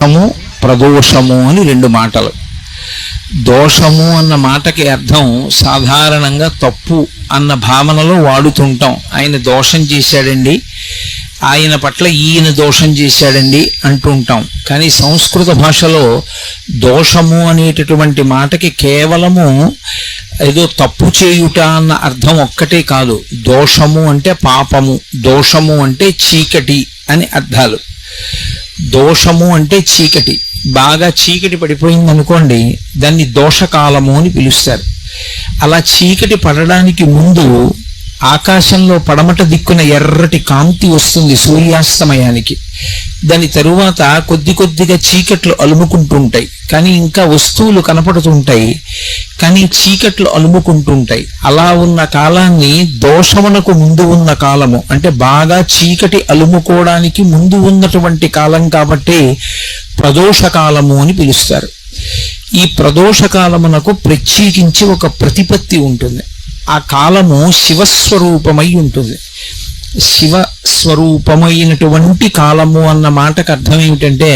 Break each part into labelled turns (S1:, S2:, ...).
S1: దోషము ప్రదోషము అని రెండు మాటలు. దోషము అన్న మాటకి అర్థం సాధారణంగా తప్పు అన్న భావనలో వాడుతుంటాం. ఆయన దోషం చేశాడండి, ఆయన పట్ల ఈయన దోషం చేశాడండి అంటుంటాం. కానీ సంస్కృత భాషలో దోషము అనేటటువంటి మాటకి కేవలము ఏదో తప్పు చేయుట అన్న అర్థం ఒక్కటే కాదు. దోషము అంటే పాపము, దోషము అంటే చీకటి అని అర్థాలు. దోషము అంటే చీకటి, బాగా చీకటి పడిపోయింది అనుకోండి, దాన్ని దోషకాలము అని పిలుస్తారు. అలా చీకటి పడడానికి ముందు ఆకాశంలో పడమట దిక్కున ఎర్రటి కాంతి వస్తుంది సూర్యాస్తమయానికి. దాని తరువాత కొద్ది కొద్దిగా చీకట్లు అలుముకుంటుంటాయి, కానీ ఇంకా వస్తువులు కనపడుతుంటాయి, కానీ చీకట్లు అలుముకుంటుంటాయి. అలా ఉన్న కాలాన్ని దోషమునకు ముందు ఉన్న కాలము అంటే బాగా చీకటి అలుముకోవడానికి ముందు ఉన్నటువంటి కాలం కాబట్టి ప్రదోష కాలము అని పిలుస్తారు. ఈ ప్రదోష కాలమునకు ప్రత్యేకించి ఒక ప్రతిపత్తి ఉంటుంది. ఆ కాలము శివస్వరూపమై ఉంటుంది. శివస్వరూపమైనటువంటి కాలము అన్న మాటకు అర్థం ఏమిటంటే,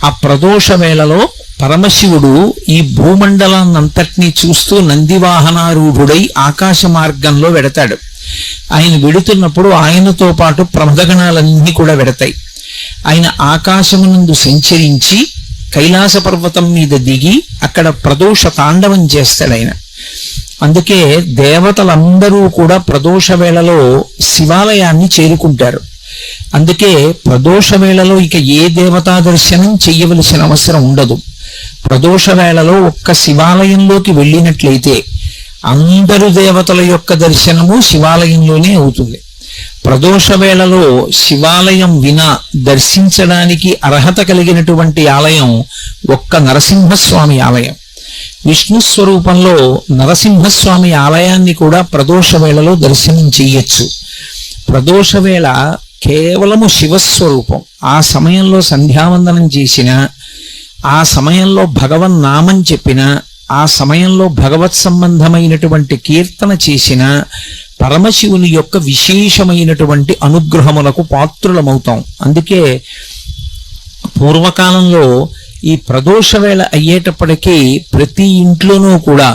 S1: ఆ ప్రదోష వేళలో పరమశివుడు ఈ భూమండలాన్నంతటినీ చూస్తూ నందివాహనారూఢుడై ఆకాశ మార్గంలో వెడతాడు. ఆయన వెడుతున్నప్పుడు ఆయనతో పాటు ప్రమదగణాలన్నీ కూడా వెడతాయి. ఆయన ఆకాశమునందు సంచరించి కైలాస పర్వతం మీద దిగి అక్కడ ప్రదోష తాండవం చేస్తాడు ఆయన. అందుకే దేవతలందరూ కూడా ప్రదోష వేళలో శివాలయాన్ని చేరుకుంటారు. అందుకే ప్రదోష వేళలో ఇక ఏ దేవతా దర్శనం చెయ్యవలసిన అవసరం ఉండదు. ప్రదోష వేళలో ఒక్క శివాలయంలోకి వెళ్ళినట్లయితే అందరు దేవతల యొక్క దర్శనము శివాలయంలోనే అవుతుంది. ప్రదోష వేళలో శివాలయం వినా దర్శించడానికి అర్హత కలిగినటువంటి ఆలయం ఒక్క నరసింహస్వామి ఆలయం. విష్ణు స్వరూపంలో నరసింహస్వామి ఆలయాన్ని కూడా ప్రదోష వేళలో దర్శనం చెయ్యొచ్చు. ప్రదోష వేళ కేవలము శివస్వరూపం. ఆ సమయంలో సంధ్యావందనం చేసిన, ఆ సమయంలో భగవన్నామం చెప్పిన, ఆ సమయంలో భగవత్ సంబంధమైనటువంటి కీర్తన చేసిన పరమశివుని యొక్క విశేషమైనటువంటి అనుగ్రహములకు పాత్రులమవుతాం. అందుకే పూర్వకాలంలో ఈ ప్రదోష వేళ అయ్యేటప్పటికీ ప్రతి ఇంట్లోనూ కూడా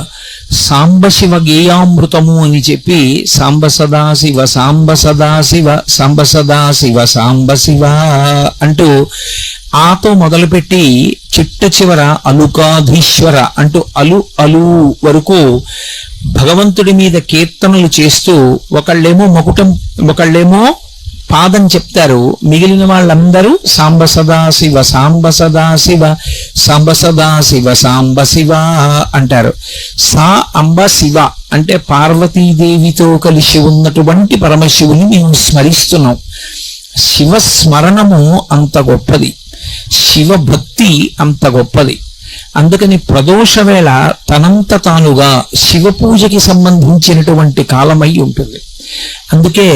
S1: సాంబశివ గేయామృతము అని చెప్పి సాంబ సదాశివ సాంబ సదాశివ సాంబ సదాశివ సాంబశివ అంటూ ఆతో మొదలుపెట్టి చిట్ట చివర అలుకాధీశ్వర అంటూ అలు వరకు భగవంతుడి మీద కీర్తనలు చేస్తూ ఒకళ్ళేమో మకుటం, ఒకళ్ళేమో పాదం చెప్తారు. మిగిలిన వాళ్ళందరూ సాంబ సదాశివ సాంబ సదాశివ సాంబ సదాశివ సాంబ శివ అంటారు. సా అంబ శివ అంటే పార్వతీదేవితో కలిసి ఉన్నటువంటి పరమశివుని మేము స్మరిస్తున్నాం. శివస్మరణము అంత గొప్పది, శివభక్తి అంత గొప్పది. అందుకని ప్రదోష వేళ తనంత తానుగా శివ పూజకి సంబంధించినటువంటి కాలమై ఉంటుంది. అందుకే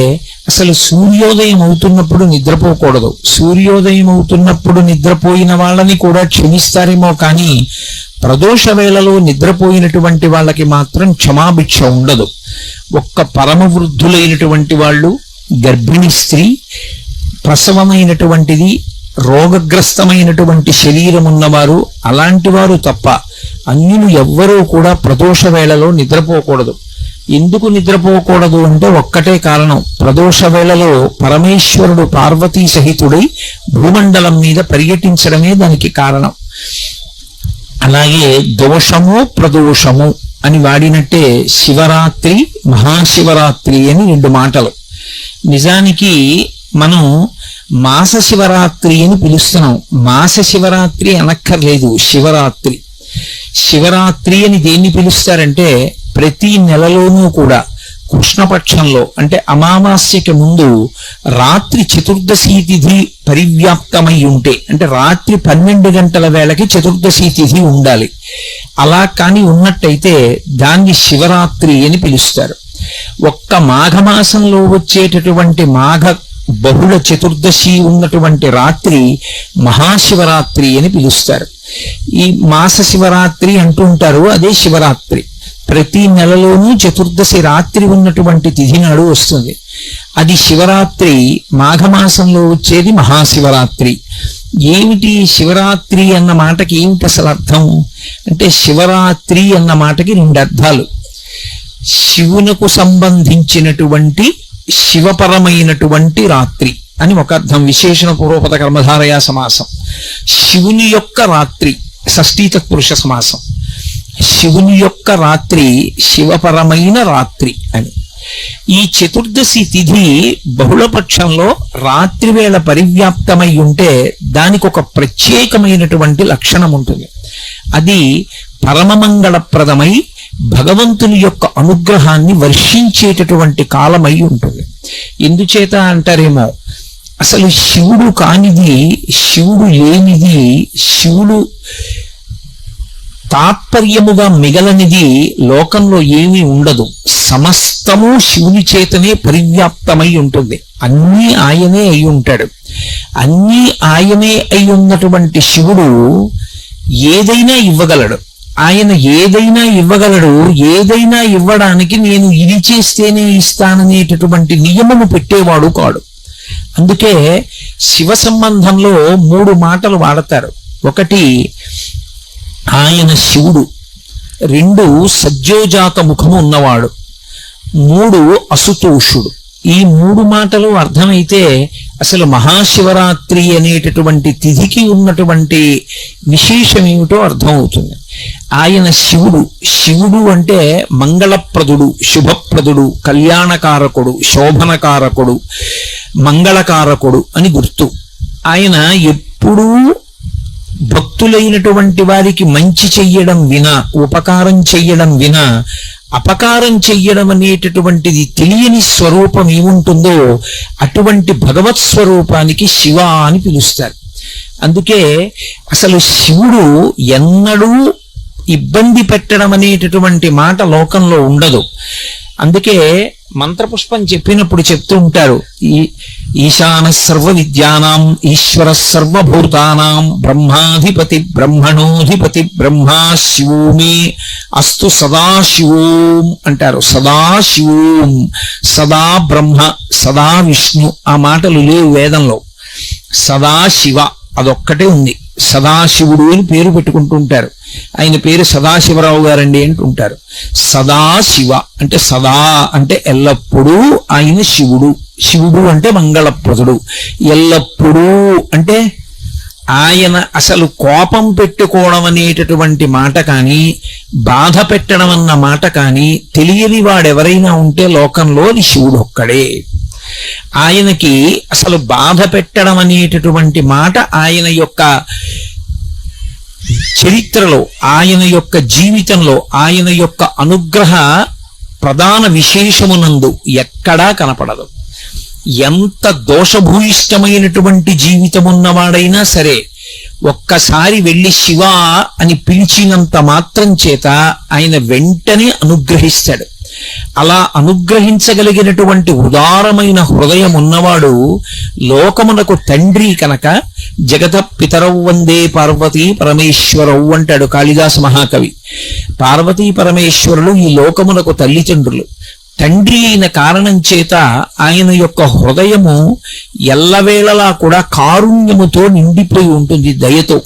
S1: అసలు సూర్యోదయం అవుతున్నప్పుడు నిద్రపోకూడదు. సూర్యోదయం అవుతున్నప్పుడు నిద్రపోయిన వాళ్ళని కూడా క్షమిస్తారేమో, కానీ ప్రదోష వేళలో నిద్రపోయినటువంటి వాళ్ళకి మాత్రం క్షమాభిక్ష ఉండదు. ఒక్క పరమ వృద్ధులైనటువంటి వాళ్ళు, గర్భిణీ స్త్రీ, ప్రసవమైనటువంటిది, రోగగ్రస్తమైనటువంటి శరీరం ఉన్నవారు, అలాంటి వారు తప్ప అన్యులు ఎవ్వరూ కూడా ప్రదోష వేళలో నిద్రపోకూడదు. ఎందుకు నిద్రపోకూడదు అంటే ఒక్కటే కారణం. ప్రదోష వేళలో పరమేశ్వరుడు పార్వతీ సహితుడై భూమండలం మీద పర్యటించడమే దానికి కారణం. అలాగే దోషము ప్రదోషము అని వాడినట్టే శివరాత్రి మహాశివరాత్రి అని రెండు మాటలు. నిజానికి మనం మాస శివరాత్రి అని పిలుస్తున్నాం. మాస శివరాత్రి అనక్కర్లేదు, శివరాత్రి. శివరాత్రి అని దేన్ని పిలుస్తారంటే, ప్రతి నెలలోనూ కూడా కృష్ణపక్షంలో అంటే అమావాస్యకి ముందు రాత్రి చతుర్దశి తిథి పరివ్యాప్తమై ఉంటే, అంటే రాత్రి 12 గంటల వేళకి చతుర్దశి తిథి ఉండాలి. అలా కాని ఉన్నట్టయితే దాన్ని శివరాత్రి అని పిలుస్తారు. ఒక్క మాఘమాసంలో వచ్చేటటువంటి మాఘ బహుళ చతుర్దశి ఉన్నటువంటి రాత్రి మహాశివరాత్రి అని పిలుస్తారు. ఈ మాస శివరాత్రి అంటూ ఉంటారు, అదే శివరాత్రి. ప్రతి నెలలోనూ చతుర్దశి రాత్రి ఉన్నటువంటి తిథి నాడు వస్తుంది. అది శివరాత్రి. మాఘమాసంలో వచ్చేది మహాశివరాత్రి. ఏమిటి శివరాత్రి అన్న మాటకి ఏమిటి అసలు అర్థం అంటే, శివరాత్రి అన్న మాటకి రెండు అర్థాలు. శివునకు సంబంధించినటువంటి శివపరమైనటువంటి రాత్రి అని ఒక అర్థం, విశేషణ పూర్వపద కర్మధారయా సమాసం. శివుని యొక్క రాత్రి షష్ఠీ తత్పురుష సమాసం. శివుని యొక్క రాత్రి శివపరమైన రాత్రి అని. ఈ చతుర్దశి తిథి బహుళపక్షంలో రాత్రి వేళ పరివ్యాప్తమై ఉంటే దానికి ఒక ప్రత్యేకమైనటువంటి లక్షణం ఉంటుంది. అది పరమమంగళప్రదమై భగవంతుని యొక్క అనుగ్రహాన్ని వర్షించేటటువంటి కాలమై ఉంటుంది. ఎందుచేత అంటారేమో, అసలు శివుడు కానిది, శివుడు లేనిది, శివుడు తాత్పర్యముగా మిగలనిది లోకంలో ఏమీ ఉండదు. సమస్తము శివుని చేతనే పరివ్యాప్తమై ఉంటుంది. అన్నీ ఆయనే అయి ఉంటాడు. అన్నీ ఆయనే అయి ఉన్నటువంటి శివుడు ఏదైనా ఇవ్వగలడు. ఆయన ఏదైనా ఇవ్వగలడు. ఏదైనా ఇవ్వడానికి నేను ఇది చేస్తేనే ఇస్తాననేటటువంటి నియమము పెట్టేవాడు కాడు. అందుకే శివ సంబంధంలో 3 మాటలు వాడతారు. ఒకటి ఆయన శివుడు, 2 సజ్జోజాత ముఖము ఉన్నవాడు, 3 అసుతోషుడు. ఈ 3 మాటలు అర్థమైతే అసలు మహాశివరాత్రి అనేటటువంటి తిథికి ఉన్నటువంటి విశేషం ఏమిటో అర్థమవుతుంది. ఆయన శివుడు. శివుడు అంటే మంగళప్రదుడు, శుభప్రదుడు, కళ్యాణకారకుడు, శోభనకారకుడు, మంగళకారకుడు అని గుర్తు. ఆయన ఎప్పుడూ భక్తులైనటువంటి వారికి మంచి చెయ్యడం వినా, ఉపకారం చెయ్యడం వినా, అపకారం చెయ్యడం అనేటటువంటిది తెలియని స్వరూపం ఏముంటుందో అటువంటి భగవత్ స్వరూపానికి శివ అని పిలుస్తారు. అందుకే అసలు శివుడు ఎన్నడూ ఇబ్బంది పెట్టడం అనేటటువంటి మాట లోకంలో ఉండదు. అందుకే మంత్రపుష్పం చెప్పినప్పుడు చెప్తూ ఉంటారు, ఈశాన సర్వ విద్యానాం ఈశ్వర సర్వభూతానాం బ్రహ్మాధిపతి బ్రహ్మణోధిపతి బ్రహ్మా శివోమే అస్తు సదాశివోం అంటారు. సదాశివోం, సదా బ్రహ్మ, సదా విష్ణు. ఆ మాటలు లేవు వేదంలో. సదాశివ అదొక్కటే ఉంది. సదాశివుడు అని పేరు పెట్టుకుంటూ ఉంటారు. ఆయన పేరు సదాశివరావు గారండి అంటుంటారు. సదాశివ అంటే సదా అంటే ఎల్లప్పుడూ ఆయన శివుడు. శివుడు అంటే మంగళప్రదుడు. ఎల్లప్పుడూ అంటే ఆయన అసలు కోపం పెట్టుకోవడం అనేటటువంటి మాట కానీ, బాధ పెట్టడం అన్న మాట కానీ తెలియని వాడెవరైనా ఉంటే లోకంలో అది శివుడు ఒక్కడే. ఆయనకి అసలు బాధ పెట్టడం అనేటటువంటి మాట ఆయన యొక్క చరిత్రలో, ఆయన యొక్క జీవితంలో, ఆయన యొక్క అనుగ్రహ ప్రధాన విశేషమునందు ఎక్కడా కనపడదు. ఎంత దోషభూయిష్టమైనటువంటి జీవితమున్నవాడైనా సరే ఒక్కసారి వెళ్ళి శివ అని పిలిచినంత మాత్రం చేత ఆయన వెంటనే అనుగ్రహిస్తాడు. అలా అనుగ్రహించగలిగినటువంటి ఉదారమైన హృదయం ఉన్నవాడు లోకమునకు తండ్రి కనుక జగత పితరవు వందే పార్వతీ పరమేశ్వరవు అంటాడు కాళిదాస మహాకవి. పార్వతీ పరమేశ్వరులు ఈ లోకమునకు తల్లిదండ్రులు. తండ్రి అయిన కారణం చేత ఆయన యొక్క హృదయము ఎల్లవేళలా కూడా కారుణ్యముతో నిండిపోయి ఉంటుంది, దయతో.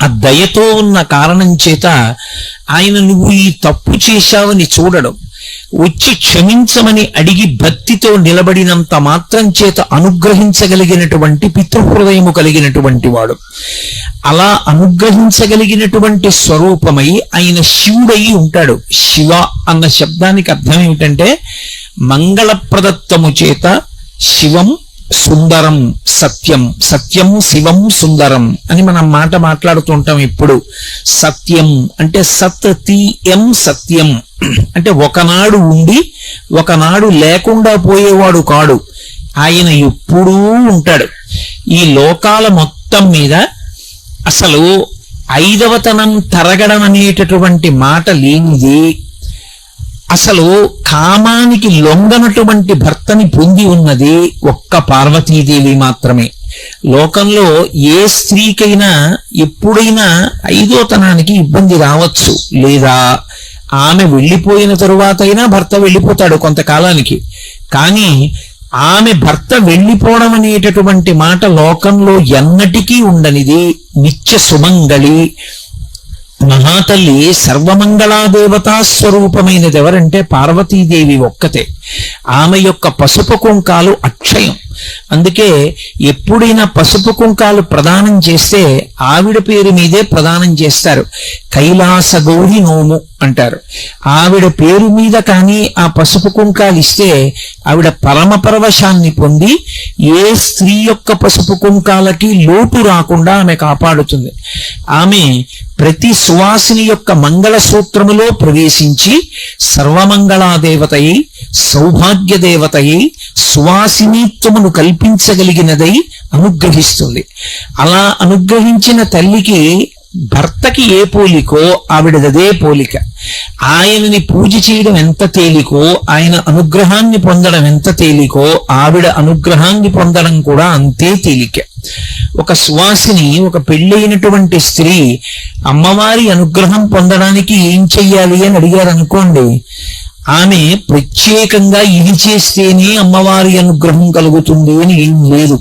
S1: ఆ దయతో ఉన్న కారణం చేత ఆయన నువ్వు ఈ తప్పు చేశావని చూడడం, వచ్చి క్షమించమని అడిగి భక్తితో నిలబడినంత మాత్రం చేత అనుగ్రహించగలిగినటువంటి పితృహృదయము కలిగినటువంటి వాడు. అలా అనుగ్రహించగలిగినటువంటి స్వరూపమై ఆయన శివుడై ఉంటాడు. శివ అన్న శబ్దానికి అర్థం ఏమిటంటే మంగళప్రదత్తము చేత శివం సుందరం సత్యం, సత్యం శివం సుందరం అని మనం మాట మాట్లాడుతుంటాం ఇప్పుడు. సత్యం అంటే సత్ తీయం సత్యం అంటే ఒకనాడు ఉండి ఒకనాడు లేకుండా పోయేవాడు కాడు. ఆయన ఎప్పుడూ ఉంటాడు. ఈ లోకాల మొత్తం మీద అసలు 5వతనం తరగడం అనేటటువంటి మాట లేనిది, అసలు కామానికి లొంగనటువంటి భర్తని పొంది ఉన్నది ఒక్క పార్వతీదేవి మాత్రమే. లోకంలో ఏ స్త్రీకైనా ఎప్పుడైనా 5వతనానికి ఇబ్బంది రావచ్చు, లేదా ఆమె వెళ్ళిపోయిన తరువాత అయినా భర్త వెళ్ళిపోతాడు కొంతకాలానికి. కానీ ఆమె భర్త వెళ్ళిపోవడం అనేటటువంటి మాట లోకంలో ఎన్నటికీ ఉండనిది. నిత్య సుమంగళి మహాతల్లి సర్వమంగళాదేవతా స్వరూపమైనది ఎవరంటే పార్వతీదేవి ఒక్కతే. ఆమె యొక్క పసుపు కుంకాలు అక్షయం. అందుకే ఎప్పుడైనా పసుపు కుంకాలు ప్రదానం చేస్తే ఆవిడ పేరు మీదే ప్రదానం చేస్తారు. కైలాస గౌరి నోము అంటారు. ఆవిడ పేరు మీద కానీ ఆ పసుపు కుంకాలు ఇస్తే ఆవిడ పరమ పరవశాన్ని పొంది ఏ స్త్రీ యొక్క పసుపు కుంకాలకి లోటు రాకుండా ఆమె కాపాడుతుంది. ఆమె ప్రతి సువాసిని యొక్క మంగళ సూత్రములో ప్రవేశించి సర్వమంగళాదేవతయి, సౌభాగ్య దేవతయి, సువాసినీత్వమును కల్పించగలిగినదై అనుగ్రహిస్తుంది. అలా అనుగ్రహించిన తల్లికి భర్తకి ఏ పోలికో ఆవిడదే పోలిక. ఆయనని పూజ చేయడం ఎంత తేలికో, ఆయన అనుగ్రహాన్ని పొందడం ఎంత తేలికో, ఆవిడ అనుగ్రహాన్ని పొందడం కూడా అంతే తేలిక. ఒక సువాసిని, ఒక పెళ్ళైనటువంటి స్త్రీ అమ్మవారి అనుగ్రహం పొందడానికి ఏం చెయ్యాలి అని అడిగారు అనుకోండి, ఆమె ప్రత్యేకంగా ఇది చేస్తేనే అమ్మవారి అనుగ్రహం కలుగుతుంది అని ఏం లేదు.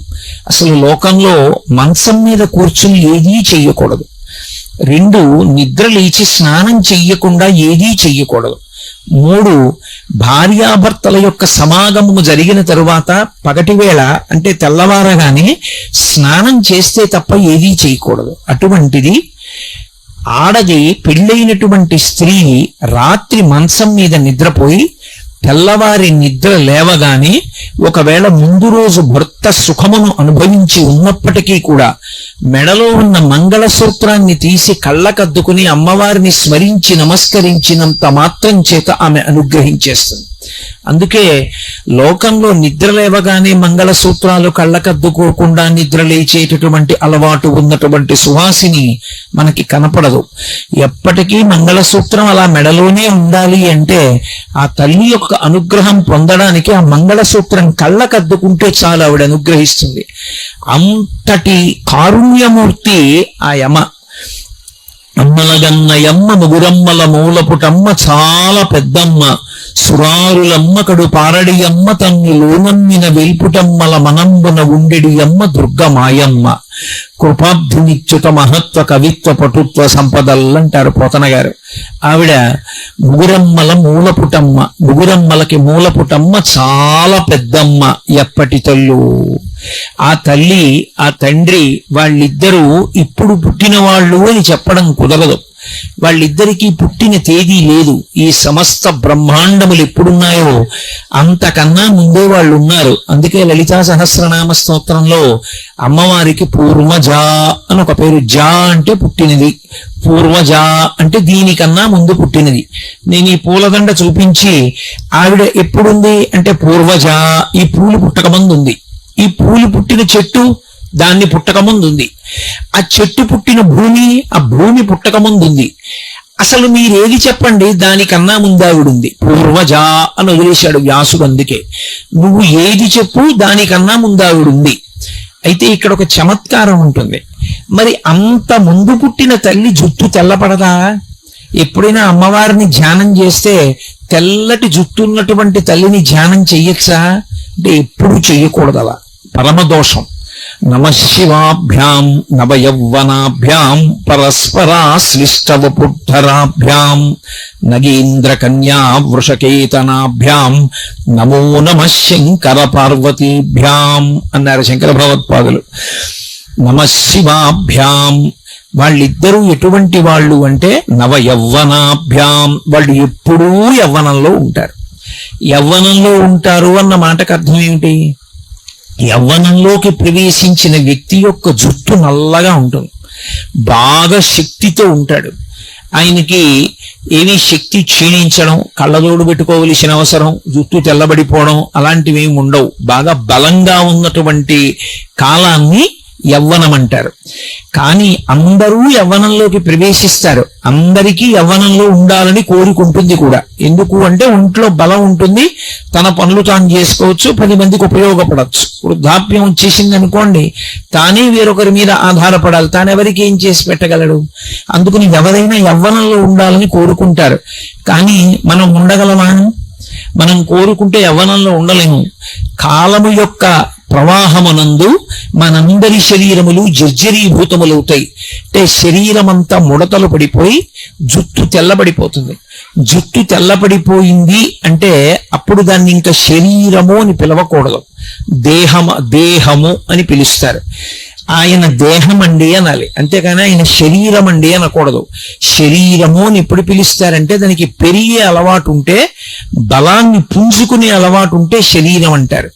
S1: అసలు లోకంలో మంచం మీద కూర్చుని ఏదీ చెయ్యకూడదు. 2, నిద్ర లేచి స్నానం చెయ్యకుండా ఏదీ చెయ్యకూడదు. 3, భార్యాభర్తల యొక్క సమాగమము జరిగిన తరువాత పగటి వేళ అంటే తెల్లవారగానే స్నానం చేస్తే తప్ప ఏదీ చేయకూడదు. అటువంటిది ఆడది పెళ్ళైనటువంటి స్త్రీ రాత్రి మంచం మీద నిద్రపోయి తెల్లవారి నిద్ర లేవగానే ఒకవేళ ముందు రోజు భర్త సుఖమును అనుభవించి ఉన్నప్పటికీ కూడా మెడలో ఉన్న మంగళసూత్రాన్ని తీసి కళ్ళకద్దుకుని అమ్మవారిని స్మరించి నమస్కరించినంత మాత్రం చేత ఆమె అనుగ్రహించేస్తుంది. అందుకే లోకంలో నిద్ర లేవగానే మంగళసూత్రాలు కళ్ళకద్దుకోకుండా నిద్ర లేచేటటువంటి అలవాటు ఉన్నటువంటి సువాసిని మనకి కనపడదు. ఎప్పటికీ మంగళసూత్రం అలా మెడలోనే ఉండాలి అంటే ఆ తల్లి యొక్క అనుగ్రహం పొందడానికి ఆ మంగళసూత్రం కళ్ళకద్దుకుంటే చాలు, ఆవిడ అనుగ్రహిస్తుంది. అంతటి కారుణ్యమూర్తి ఆ యమ. అమ్మలగన్నయమ్మ ముగురమ్మల మూలపుటమ్మ చాలా పెద్దమ్మ, సురారులమ్మ కడు పారడి అమ్మ తన్ని లోనమ్మిన వెల్పుటమ్మల మనంబున ఉండెడి అమ్మ దుర్గమాయమ్మ. కృపాబ్ధినిచ్యుత మహత్వ కవిత్వ పటుత్వ సంపదలంటారు పోతన గారు. ఆవిడ ముగురమ్మల మూలపుటమ్మ, ముగురమ్మలకి మూలపుటమ్మ, చాలా పెద్దమ్మ. ఎప్పటి తల్లు ఆ తల్లి ఆ తండ్రి వాళ్ళిద్దరూ ఇప్పుడు పుట్టిన వాళ్ళు అని చెప్పడం కుదరదు. వాళ్ళిద్దరికీ పుట్టిన తేదీ లేదు. ఈ సమస్త బ్రహ్మాండములు ఎప్పుడున్నాయో అంతకన్నా ముందే వాళ్ళు ఉన్నారు. అందుకే లలితా సహస్రనామ స్తోత్రంలో అమ్మవారికి పూర్వజ అని ఒక పేరు. జా అంటే పుట్టినది, పూర్వజ అంటే దీనికన్నా ముందు పుట్టినది. నేను ఈ పూలదండ చూపించి ఆవిడ ఎప్పుడుంది అంటే పూర్వజ, ఈ పూలు పుట్టకముందు ఉంది. ఈ పూలు పుట్టిన చెట్టు దాన్ని పుట్టకముందు ఉంది. ఆ చెట్టు పుట్టిన భూమి ఆ భూమి పుట్టకముందుంది. అసలు మీరేది చెప్పండి, దానికన్నా ముందావిడుంది. పూర్వజ అని వదిలేశాడు వ్యాసుడు. అందుకే నువ్వు ఏది చెప్పు దానికన్నా ముందావిడుంది. అయితే ఇక్కడ ఒక చమత్కారం ఉంటుంది. మరి అంత ముందు పుట్టిన తల్లి జుట్టు తెల్లపడదా? ఎప్పుడైనా అమ్మవారిని ధ్యానం చేస్తే తెల్లటి జుట్టు ఉన్నటువంటి తల్లిని ధ్యానం చెయ్యచ్చా అంటే ఎప్పుడు చెయ్యకూడదు. అలా పరమదోషం. నమశివాభ్యాం నవయౌవనాభ్యాం పరస్పరాశ్లిష్టవపుద్ధరాభ్యాం నగేంద్ర కన్యా వృషకేతనాభ్యాం నమో నమః శంకర పార్వతీభ్యాం అన్నారు శంకర భగవత్పాదులు. నమశివాభ్యాం వాళ్ళిద్దరూ ఎటువంటి వాళ్ళు అంటే నవయౌవనాభ్యాం, వాళ్ళు ఎప్పుడూ యవ్వనంలో ఉంటారు. యవ్వనంలో ఉంటారు అన్న మాటకు అర్థం ఏమిటి? యవ్వనంలోకి ప్రవేశించిన వ్యక్తి యొక్క జుట్టు నల్లగా ఉంటుంది, బాగా శక్తితో ఉంటాడు. ఆయనకి ఏమీ శక్తి క్షీణించడం, కళ్ళజోడు పెట్టుకోవలసిన అవసరం, జుట్టు తెల్లబడిపోవడం అలాంటివి ఏమి ఉండవు. బాగా బలంగా ఉన్నటువంటి కాలాన్ని యవ్వనం అంటారు. కానీ అందరూ యవ్వనంలోకి ప్రవేశిస్తారు. అందరికీ యవ్వనంలో ఉండాలని కోరుకుంటుంది కూడా. ఎందుకు అంటే ఒంట్లో బలం ఉంటుంది, తన పనులు తాను చేసుకోవచ్చు, 10 మందికి ఉపయోగపడవచ్చు. వృద్ధాప్యం వచ్చేసింది అనుకోండి, తానే వేరొకరి మీద ఆధారపడాలి, తానెవరికి ఏం చేసి పెట్టగలడు. అందుకని ఎవరైనా యవ్వనంలో ఉండాలని కోరుకుంటారు. కానీ మనం ఉండగలమా? మనం కోరుకుంటే యవ్వనంలో ఉండలేము. కాలము యొక్క ప్రవాహమునందు మనందరి శరీరములు జర్జరీభూతములవుతాయి. అంటే శరీరం అంతా ముడతలు పడిపోయి జుట్టు తెల్లబడిపోతుంది. జుట్టు తెల్లబడిపోయింది అంటే అప్పుడు దాన్ని ఇంకా శరీరము అని పిలవకూడదు, దేహము అని పిలుస్తారు. ఆయన దేహం అండి అనాలి, అంతేకాని ఆయన శరీరం అండి అనకూడదు. శరీరము అని ఎప్పుడు పిలుస్తారంటే దానికి పెరిగే అలవాటు ఉంటే, బలాన్ని పుంజుకునే అలవాటు ఉంటే శరీరం అంటారు.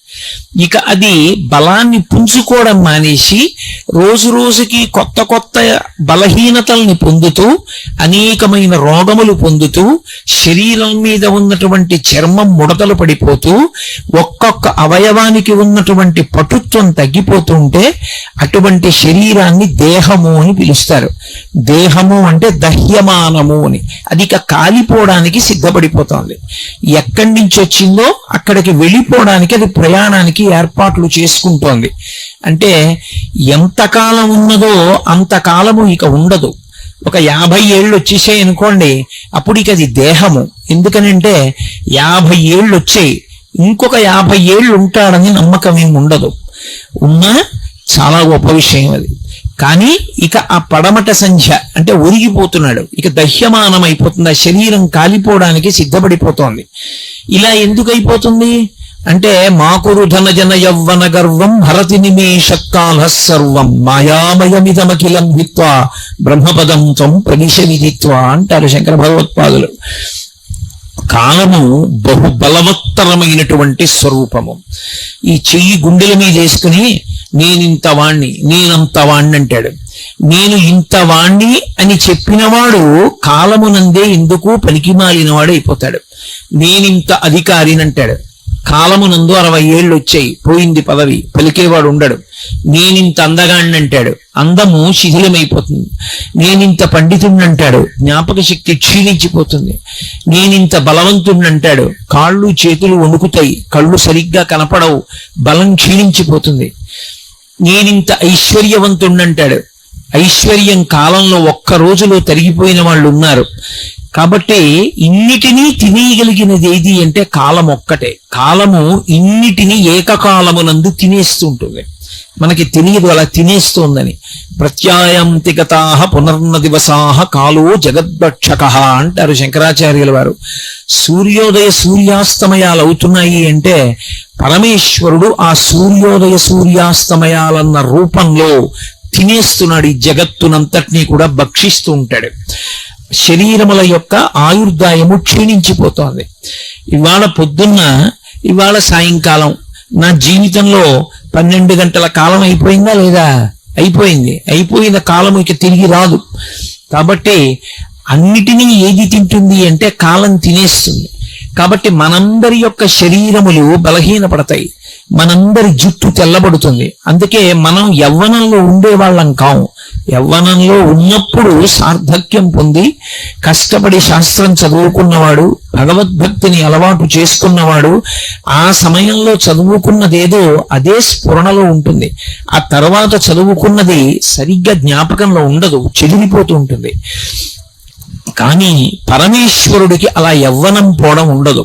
S1: ఇక అది బలాన్ని పుంజుకోవడం మానేసి రోజు రోజుకి కొత్త కొత్త బలహీనతల్ని పొందుతూ అనేకమైన రోగములు పొందుతూ శరీరం మీద ఉన్నటువంటి చర్మం ముడతలు పడిపోతూ ఒక్కొక్క అవయవానికి ఉన్నటువంటి పటుత్వం తగ్గిపోతూ ఉంటే అటువంటి శరీరాన్ని దేహము అని పిలుస్తారు. దేహము అంటే దహ్యమానము అని. అది ఇక కాలిపోవడానికి సిద్ధపడిపోతుంది. ఎక్కడి నుంచి వచ్చిందో అక్కడికి వెళ్ళిపోవడానికి అది ప్రయాణానికి ఏర్పాట్లు చేసుకుంటోంది. అంటే ఎంతకాలం ఉన్నదో అంతకాలము ఇక ఉండదు. ఒక 50 ఏళ్ళు వచ్చేసాయి అనుకోండి, అప్పుడు ఇక అది దేహము. ఎందుకనంటే 50 ఏళ్ళు వచ్చాయి, ఇంకొక 50 ఏళ్ళు ఉంటాడని నమ్మకం ఏమి ఉండదు. ఉన్నా చాలా గొప్ప విషయం అది. కానీ ఇక ఆ పడమట సంధ్య అంటే ఒరిగిపోతున్నాడు, ఇక దహ్యమానం అయిపోతుంది, ఆ శరీరం కాలిపోవడానికి సిద్ధపడిపోతోంది. ఇలా ఎందుకు అయిపోతుంది అంటే మాకురు ధన జన యవ్వన గర్వం హరతి నిమేషకాల సర్వం మాయామయమిదమఖిలం హిత్వా బ్రహ్మపదం త్వం ప్రవిశ విదిత్వా అంటారు శంకర భగవత్పాదులు. కాలము బహు బలవత్తరమైనటువంటి స్వరూపము. ఈ చెయ్యి గుండెల మీద వేసుకుని నేనింత వాణ్ణి నేనంత వాణ్ణి అంటాడు. నేను ఇంత వాణ్ణి అని చెప్పినవాడు కాలమునందే ఎందుకు పనికిమాలినవాడు అయిపోతాడు. నేనింత అధికారిని అంటాడు. కాలమునందు 60 ఏళ్ళు వచ్చాయి, పోయింది పదవి, పలికేవాడు ఉండడు. నేనింత అందగాణ్ణి అంటాడు, అందము శిథిలమైపోతుంది. నేనింత పండితుణ్ణి అంటాడు, జ్ఞాపక శక్తి క్షీణించిపోతుంది. నేనింత బలవంతుణ్ణి అంటాడు, కాళ్ళు చేతులు వణుకుతాయి, కళ్ళు సరిగ్గా కనపడవు, బలం క్షీణించిపోతుంది. నేనింత ఐశ్వర్యవంతుణ్ణి అంటాడు, ఐశ్వర్యం కాలంలో ఒక్క రోజులో తరిగిపోయిన వాళ్ళు ఉన్నారు. కాబట్టి ఇన్నిటినీ తినేయగలిగినది ఏది అంటే కాలం ఒక్కటే. కాలము ఇన్నిటినీ ఏకకాలమునందు తినేస్తుంటుంది. మనకి తెలియదు అలా తినేస్తోందని. ప్రత్యాయాంతి గతాః పునర్న దివసాః కాలో జగద్భక్షకః అంటారు శంకరాచార్యుల వారు. సూర్యోదయ సూర్యాస్తమయాలు అవుతున్నాయి అంటే పరమేశ్వరుడు ఆ సూర్యోదయ సూర్యాస్తమయాలన్న రూపంలో తినేస్తున్నాడు. ఈ జగత్తునంతటినీ కూడా భక్షిస్తూ ఉంటాడు. శరీరముల యొక్క ఆయుర్దాయము క్షీణించిపోతోంది. ఇవాళ పొద్దున్న, ఇవాళ సాయంకాలం, నా జీవితంలో 12 గంటల కాలం అయిపోయిందా లేదా? అయిపోయింది. అయిపోయిన కాలం ఇక తిరిగి రాదు. కాబట్టి అన్నిటినీ ఏది తింటుంది అంటే కాలం తినేస్తుంది. కాబట్టి మనందరి యొక్క శరీరములు బలహీనపడతాయి, మనందరి జుట్టు తెల్లబడుతుంది. అందుకే మనం యవ్వనంలో ఉండేవాళ్ళం కాము. యవ్వనంలో ఉన్నప్పుడు సార్థక్యం పొంది కష్టపడి శాస్త్రం చదువుకున్నవాడు, భగవద్భక్తిని అలవాటు చేసుకున్నవాడు ఆ సమయంలో చదువుకున్నదేదో అదే స్ఫురణలో ఉంటుంది. ఆ తర్వాత చదువుకున్నది సరిగ్గా జ్ఞాపకంలో ఉండదు, చెదిరిపోతూ ఉంటుంది. కానీ పరమేశ్వరుడికి అలా యవ్వనం పోవడం ఉండదు,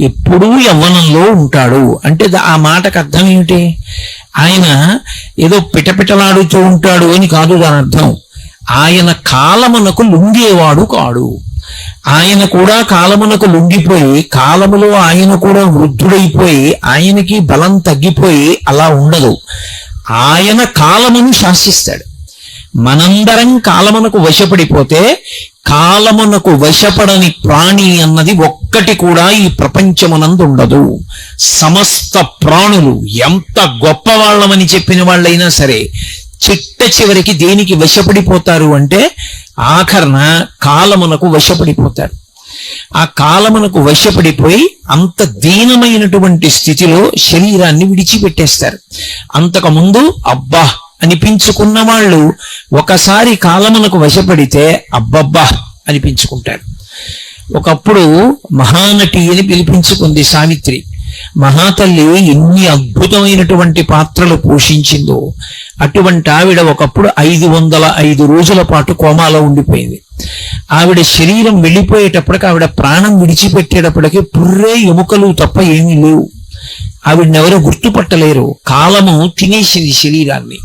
S1: ఎప్పుడూ యవ్వనంలో ఉంటాడు. అంటే ఆ మాటకు అర్థం ఏమిటి? ఆయన ఏదో పిటపిటలాడుతూ ఉంటాడు అని కాదు దాని అర్థం. ఆయన కాలమునకు లొంగేవాడు కాడు. ఆయన కూడా కాలమునకు లొంగిపోయి, కాలములో ఆయన కూడా వృద్ధుడైపోయి ఆయనకి బలం తగ్గిపోయి అలా ఉండదు. ఆయన కాలమును శాసిస్తాడు. మనందరం కాలమునకు వశపడిపోతే కాలమునకు వశపడని ప్రాణి అన్నది ఒక్కటి కూడా ఈ ప్రపంచమునందు ఉండదు. సమస్త ప్రాణులు ఎంత గొప్పవాళ్ళమని చెప్పిన వాళ్ళైనా సరే చిట్ట చివరికి దేనికి వశపడిపోతారు అంటే ఆఖరణ కాలమునకు వశపడిపోతారు. ఆ కాలమునకు వశపడిపోయి అంత దీనమైనటువంటి స్థితిలో శరీరాన్ని విడిచిపెట్టేస్తారు. అంతకుముందు అబ్బా అనిపించుకున్న వాళ్ళు ఒకసారి కాలమునకు వశపడితే అబ్బబ్బా అనిపించుకుంటారు. ఒకప్పుడు మహానటి అని పిలిపించుకుంది సావిత్రి. మహాతల్లి ఎన్ని అద్భుతమైనటువంటి పాత్రలు పోషించిందో. అటువంటి ఆవిడ ఒకప్పుడు 505 రోజుల పాటు కోమాలో ఉండిపోయింది. ఆవిడ శరీరం వెళ్ళిపోయేటప్పటికి, ఆవిడ ప్రాణం విడిచిపెట్టేటప్పటికి పుర్రే ఎముకలు తప్ప ఏమీ లేవు. ఆవిడనెవరో గుర్తుపట్టలేరు. కాలము తినేసింది శరీరాన్ని.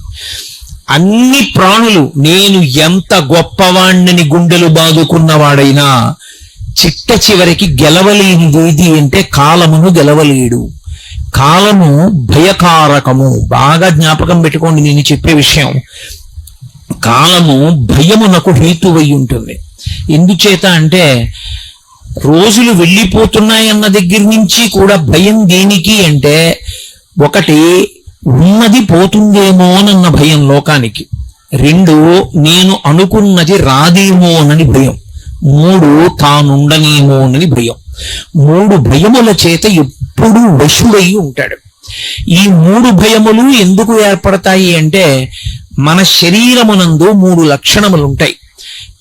S1: అన్ని ప్రాణులు నేను ఎంత గొప్పవాణ్ణని గుండెలు బాదుకున్నవాడైనా చిట్ట చివరికి గెలవలేనిది అంటే కాలమును గెలవలేడు. కాలము భయకారకము. బాగా జ్ఞాపకం పెట్టుకోండి నేను చెప్పే విషయం. కాలము భయమునకు హేతువై ఉంటుంది. ఎందుచేత అంటే రోజులు వెళ్ళిపోతున్నాయన్న దగ్గర నుంచి కూడా భయం దేనికి అంటే, ఒకటి ఉన్నది పోతుందేమోనన్న భయం లోకానికి, 2 నేను అనుకున్నది రాదేమోనని భయం, 3 తానుండనేమోనని భయం. 3 భయముల చేత ఎప్పుడూ వశుడై ఉంటాడు. ఈ 3 భయములు ఎందుకు ఏర్పడతాయి అంటే, మన శరీరమునందు 3 లక్షణములు ఉంటాయి.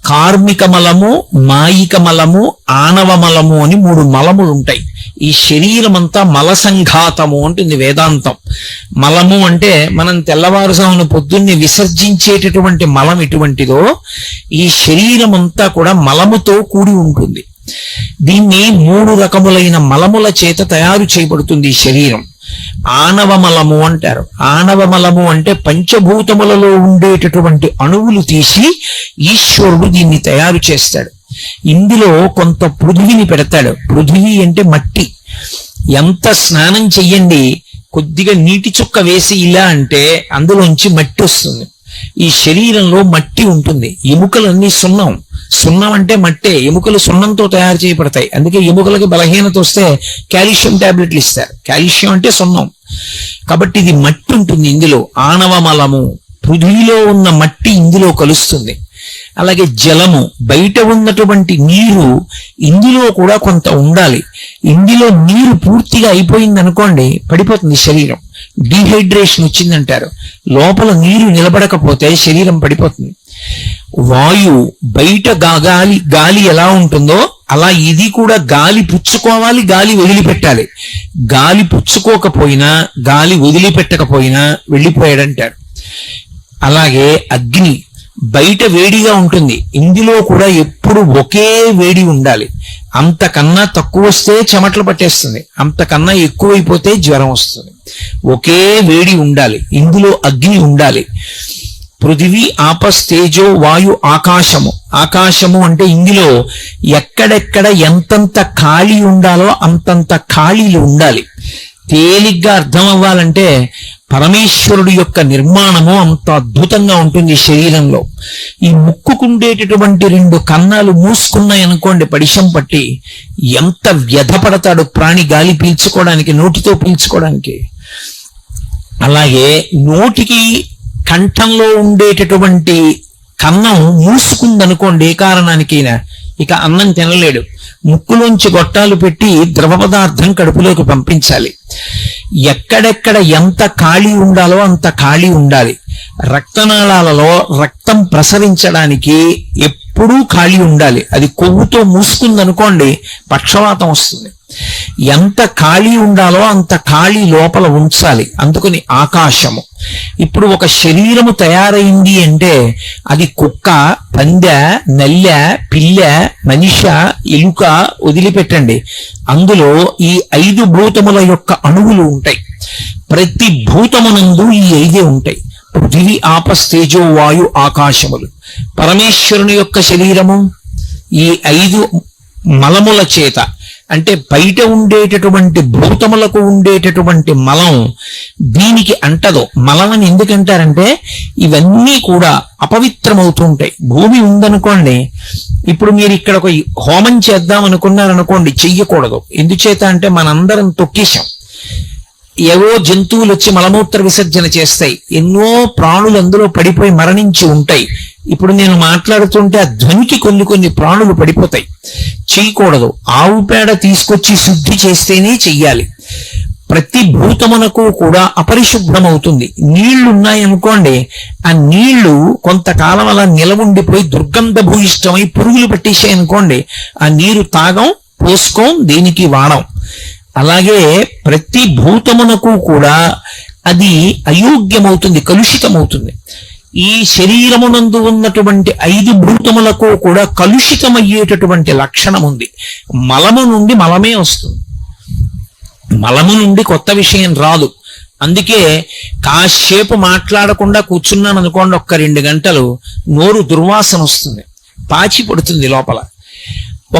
S1: కార్మిక మలము, మాయిక మలము, ఆనవ మలము అని 3 మలములు ఉంటాయి. ఈ శరీరం అంతా మల సంఘాతము అంటుంది వేదాంతం. మలము అంటే మనం తెల్లవారుజామున పొద్దున్నే విసర్జించేటటువంటి మలం ఎటువంటిదో, ఈ శరీరం అంతా కూడా మలముతో కూడి ఉంటుంది. దీన్ని 3 రకములైన మలముల చేత తయారు చేయబడుతుంది ఈ శరీరం. ఆనవ మలము అంటారు. ఆనవ మలము అంటే పంచభూతములలో ఉండేటటువంటి అణువులు తీసి ఈశ్వరుడు దీన్ని తయారు చేస్తాడు. ఇందులో కొంత పృథివిని పెడతాడు. పృథివి అంటే మట్టి. ఎంత స్నానం చెయ్యండి, కొద్దిగా నీటి చుక్క వేసి ఇలా అంటే అందులోంచి మట్టి వస్తుంది. ఈ శరీరంలో మట్టి ఉంటుంది. ఎముకలన్నీ సున్నం. సున్నం అంటే మట్టే. ఎముకలు సున్నంతో తయారు చేయబడతాయి. అందుకే ఎముకలకి బలహీనత వస్తే కాల్షియం టాబ్లెట్లు ఇస్తారు. కాల్షియం అంటే సున్నం. కాబట్టి ఇది మట్టి ఉంటుంది ఇందులో. ఆనవ మలము, పృథ్వీలో ఉన్న మట్టి ఇందులో కలుస్తుంది. అలాగే జలము, బయట ఉన్నటువంటి నీరు ఇందులో కూడా కొంత ఉండాలి. ఇందులో నీరు పూర్తిగా అయిపోయింది అనుకోండి, పడిపోతుంది శరీరం. డీహైడ్రేషన్ వచ్చిందంటారు. లోపల నీరు నిలబడకపోతే శరీరం పడిపోతుంది. వాయువు, బయట గాలి ఎలా ఉంటుందో అలా ఇది కూడా గాలి పుచ్చుకోవాలి, గాలి వదిలిపెట్టాలి. గాలి పుచ్చుకోకపోయినా, గాలి వదిలిపెట్టకపోయినా వెళ్ళిపోయాడంటారు. అలాగే అగ్ని, బయట వేడిగా ఉంటుంది, ఇందులో కూడా ఎప్పుడు ఒకే వేడి ఉండాలి. అంతకన్నా తక్కువ వస్తే చెమటలు పట్టేస్తుంది, అంతకన్నా ఎక్కువైపోతే జ్వరం వస్తుంది. ఒకే వేడి ఉండాలి, ఇందులో అగ్ని ఉండాలి. పృథివీ, ఆపస్, తేజో, వాయు, ఆకాశము. ఆకాశము అంటే ఇందులో ఎక్కడెక్కడ ఎంతంత ఖాళీ ఉండాలో అంతంత ఖాళీలు ఉండాలి. తేలిగ్గా అర్థం అవ్వాలంటే పరమేశ్వరుడు యొక్క నిర్మాణము అంత అద్భుతంగా ఉంటుంది శరీరంలో. ఈ ముక్కుకుండేటటువంటి 2 కన్నాలు మూసుకున్నాయనుకోండి పడిశం పట్టి, ఎంత వ్యధపడతాడు ప్రాణి గాలి పీల్చుకోవడానికి, నోటితో పీల్చుకోవడానికి. అలాగే నోటికి కంఠంలో ఉండేటటువంటి కన్నం మూసుకుందనుకోండి ఏ కారణానికైనా, ఇక అన్నం తినలేడు. ముక్కులోంచి గొట్టాలు పెట్టి ద్రవ పదార్థం కడుపులోకి పంపించాలి. ఎక్కడెక్కడ ఎంత ఖాళీ ఉండాలో అంత ఖాళీ ఉండాలి. రక్తనాళాలలో రక్తం ప్రసరించడానికి ఎప్పుడూ ఖాళీ ఉండాలి. అది కొవ్వుతో మూసుకుందనుకోండి పక్షవాతం వస్తుంది. ఎంత ఖాళీ ఉండాలో అంత ఖాళీ లోపల ఉంచాలి. అందుకని ఆకాశము. ఇప్పుడు ఒక శరీరము తయారైంది అంటే అది కుక్క, పందె, నల్లె, పిల్ల, మనిష, ఎలుక వదిలిపెట్టండి, అందులో ఈ 5 భూతముల యొక్క అణువులు ఉంటాయి. ప్రతి భూతమునందు ఈ 5 ఉంటాయి. పృథివీ, ఆపస్, తేజో, వాయు, ఆకాశములు. పరమేశ్వరుని యొక్క శరీరము ఈ 5 మలముల చేత, అంటే బయట ఉండేటటువంటి భూతములకు ఉండేటటువంటి మలం దీనికి అంటదో. మలం అని ఎందుకంటారంటే ఇవన్నీ కూడా అపవిత్రమవుతూ ఉంటాయి. భూమి ఉందనుకోండి, ఇప్పుడు మీరు ఇక్కడ ఒక హోమం చేద్దాం అనుకున్నారనుకోండి, చెయ్యకూడదు. ఎందుచేత అంటే మనందరం తొక్కేశాం. ఏవో జంతువులు వచ్చి మలమూత్ర విసర్జన చేస్తాయి, ఎన్నో ప్రాణులు అందులో పడిపోయి మరణించి ఉంటాయి. ఇప్పుడు నేను మాట్లాడుతుంటే ఆ ధ్వనికి కొన్ని ప్రాణులు పడిపోతాయి. చేయకూడదు. ఆవు పేడ తీసుకొచ్చి శుద్ధి చేస్తేనే చెయ్యాలి. ప్రతి భూతమునకు కూడా అపరిశుభ్రమవుతుంది. నీళ్లున్నాయనుకోండి, ఆ నీళ్లు కొంతకాలం అలా నిలవుండిపోయి దుర్గంధ భూయిష్టమై పురుగులు పట్టేసాయనుకోండి, ఆ నీరు తాగం, పోసుకోం, దేనికి వాడం. అలాగే ప్రతి భూతమునకు కూడా అది అయోగ్యమవుతుంది, కలుషితమవుతుంది. ఈ శరీరమునందు ఉన్నటువంటి 5 భూతములకు కూడా కలుషితమయ్యేటటువంటి లక్షణం ఉంది. మలము నుండి మలమే వస్తుంది, మలము నుండి కొత్త విషయం రాదు. అందుకే కాసేపు మాట్లాడకుండా కూర్చున్నాను అనుకోండి, ఒక్క 2 గంటలు నోరు దుర్వాసన వస్తుంది, పాచి పడుతుంది లోపల.